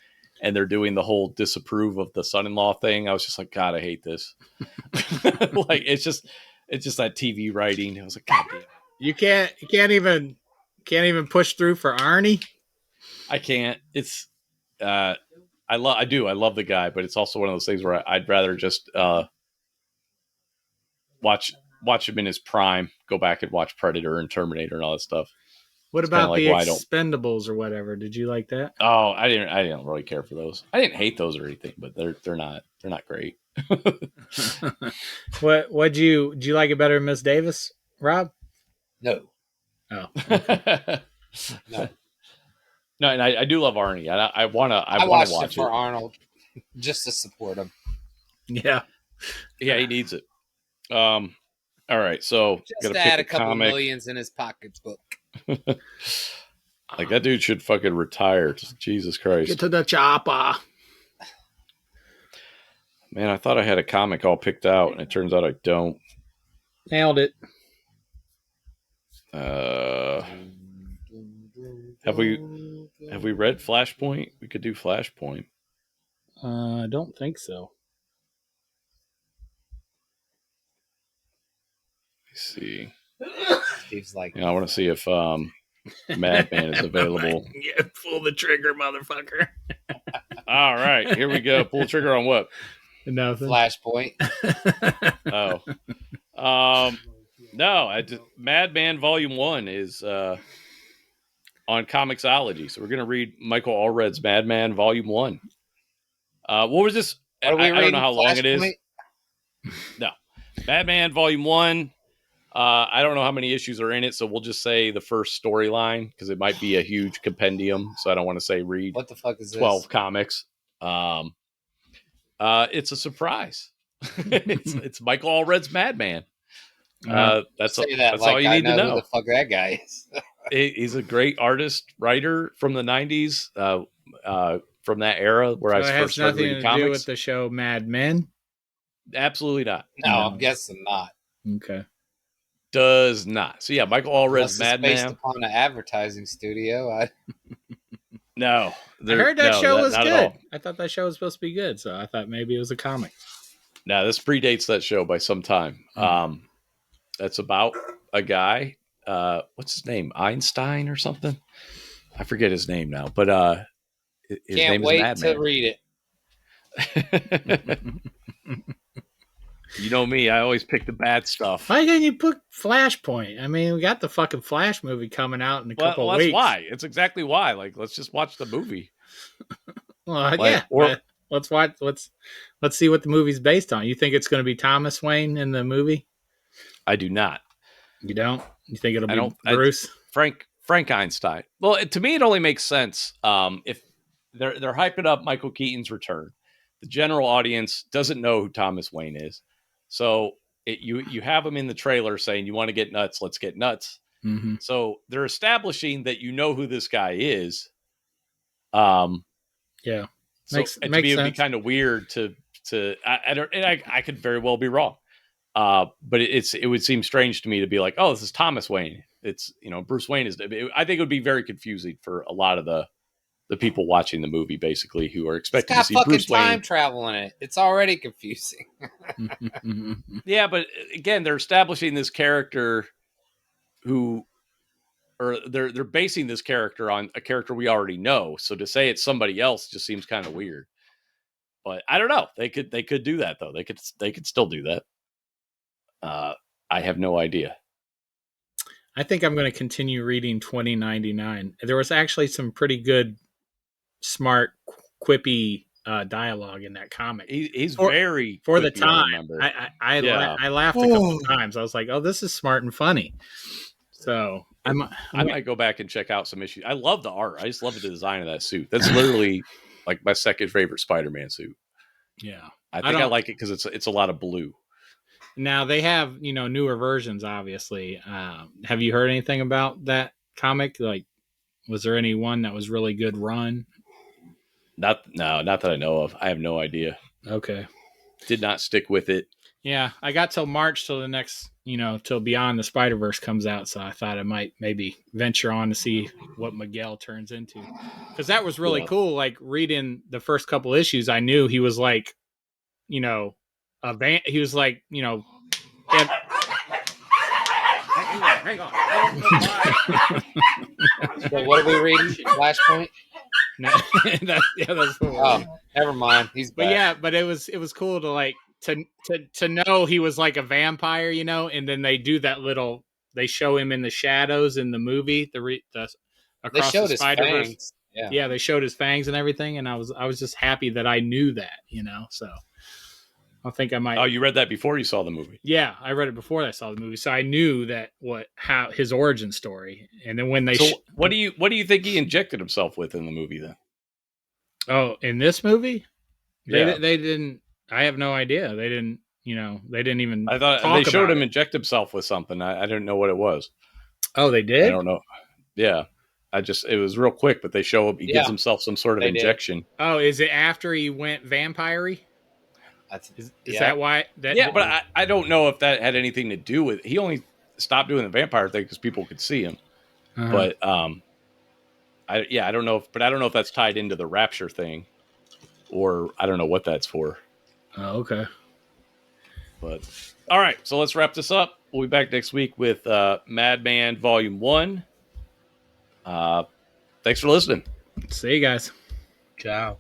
and they're doing the whole disapprove of the son-in-law thing. I was just like, God, I hate this. Like it's just that TV writing. I was like, God damn. You can't even push through for Arnie. I can't. It's I love the guy, but it's also one of those things where I'd rather just watch him in his prime, go back and watch Predator and Terminator and all that stuff. What about the Expendables or whatever? Did you like that? Oh, I didn't really care for those. I didn't hate those or anything, but they're not great. Did you like it better than Miss Davis, Rob? No. Oh. No. No, and I do love Arnie. I want to watch it for Arnold just to support him. Yeah. Yeah, he needs it. All right, so just add a couple millions in his pocketbook. Like that dude should fucking retire. Jesus Christ. Get to the chopper. Man, I thought I had a comic all picked out, and it turns out I don't. Nailed it. Have we read Flashpoint? We could do Flashpoint. I don't think so. Let me see. Steve's like, I want to see if Madman is available. Yeah, pull the trigger, motherfucker. All right, here we go. Pull the trigger on what? Nothing. Flashpoint. No, Madman Volume 1 is on Comixology. So we're going to read Michael Allred's Madman Volume 1. What was this? I don't know how long it is. No. Madman Volume 1. I don't know how many issues are in it, so we'll just say the first storyline because it might be a huge compendium. So I don't want to say read. What the fuck is 12 this? comics. It's a surprise. it's Michael Allred's Madman. That's all you need to know. Who the fuck that guy is? He's a great artist, writer from the 90s, from that era where I first started reading comics. It has nothing to do with the show Mad Men? Absolutely not. No, I'm guessing not. Okay. Does not. So yeah, Michael Allred's Madman. Based upon an advertising studio. No, I heard that show was not good. at all. I thought that show was supposed to be good, so I thought maybe it was a comic. No, this predates that show by some time. That's about a guy. What's his name? Einstein or something? I forget his name now, but his Can't name wait is to Madman. read it. You know me, I always pick the bad stuff. Why didn't you put Flashpoint? I mean, we got the fucking Flash movie coming out in a couple of that's weeks. why. It's exactly why. Like, let's just watch the movie. Well, Like, yeah. or- Let's watch. Let's see what the movie's based on. You think it's going to be Thomas Wayne in the movie? I do not. You don't? You think it'll I be don't- Bruce? Frank Einstein. Well, to me, it only makes sense if they're hyping up Michael Keaton's return. The general audience doesn't know who Thomas Wayne is, so you have him in the trailer saying, "You want to get nuts? Let's get nuts." Mm-hmm. So they're establishing that you know who this guy is. Yeah, So makes to me, it'd be sense. kind of weird to I don't, and I could very well be wrong. But it would seem strange to me to be like, oh, this is Thomas Wayne. It's, Bruce Wayne is. I think it would be very confusing for a lot of the people watching the movie, basically, who are It's expecting to got see fucking Bruce time Wayne. travel in it. It's already confusing. Yeah, but again, they're establishing this character or they're basing this character on a character we already know. So to say it's somebody else just seems kind of weird. But I don't know. They could do that though. They could still do that. I have no idea. I think I'm going to continue reading 2099. There was actually some pretty good, smart, quippy dialogue in that comic. He's For very the quippy, I time. remember. I laughed a couple times. I was like, "Oh, this is smart and funny." So I might go back and check out some issues. I love the art. I just love the design of that suit. That's literally like my second favorite Spider-Man suit. Yeah, I think I like it because it's a lot of blue. Now they have newer versions. Obviously, have you heard anything about that comic? Like, was there any one that was really good run? Not that I know of. I have no idea. Okay. Did not stick with it. Yeah, I got till March till the next, till Beyond the Spider-Verse comes out. So I thought I might maybe venture on to see what Miguel turns into. Because that was really cool. Like reading the first couple issues, I knew he was like, he was like, Hang on. So what are we reading? Flashpoint? that's what Never mind. He's back. But yeah, but it was cool to like to know he was like a vampire, and then they do that little. They show him in the shadows in the movie. Across showed the his Spider-Verse. fangs. Yeah. Yeah, they showed his fangs and everything, and I was just happy that I knew that, So I think I might. Oh, you read that before you saw the movie? Yeah, I read it before I saw the movie, so I knew that how his origin story. And then when they, what do you think he injected himself with in the movie then? Oh, in this movie, Yeah. they didn't. I have no idea. They didn't. They didn't even. I thought they showed him inject himself with something. I didn't know what it was. Oh, they did? I don't know. Yeah. It was real quick, but they show him, he gives himself some sort of injection. Did. Oh, is it after he went vampire-y? Is that why? But I don't know if that had anything to do with, he only stopped doing the vampire thing because people could see him. Uh-huh. But, I don't know I don't know if that's tied into the rapture thing or I don't know what that's for. Oh, okay. But all right, so let's wrap this up. We'll be back next week with Madman Volume 1. Thanks for listening. See you guys. Ciao.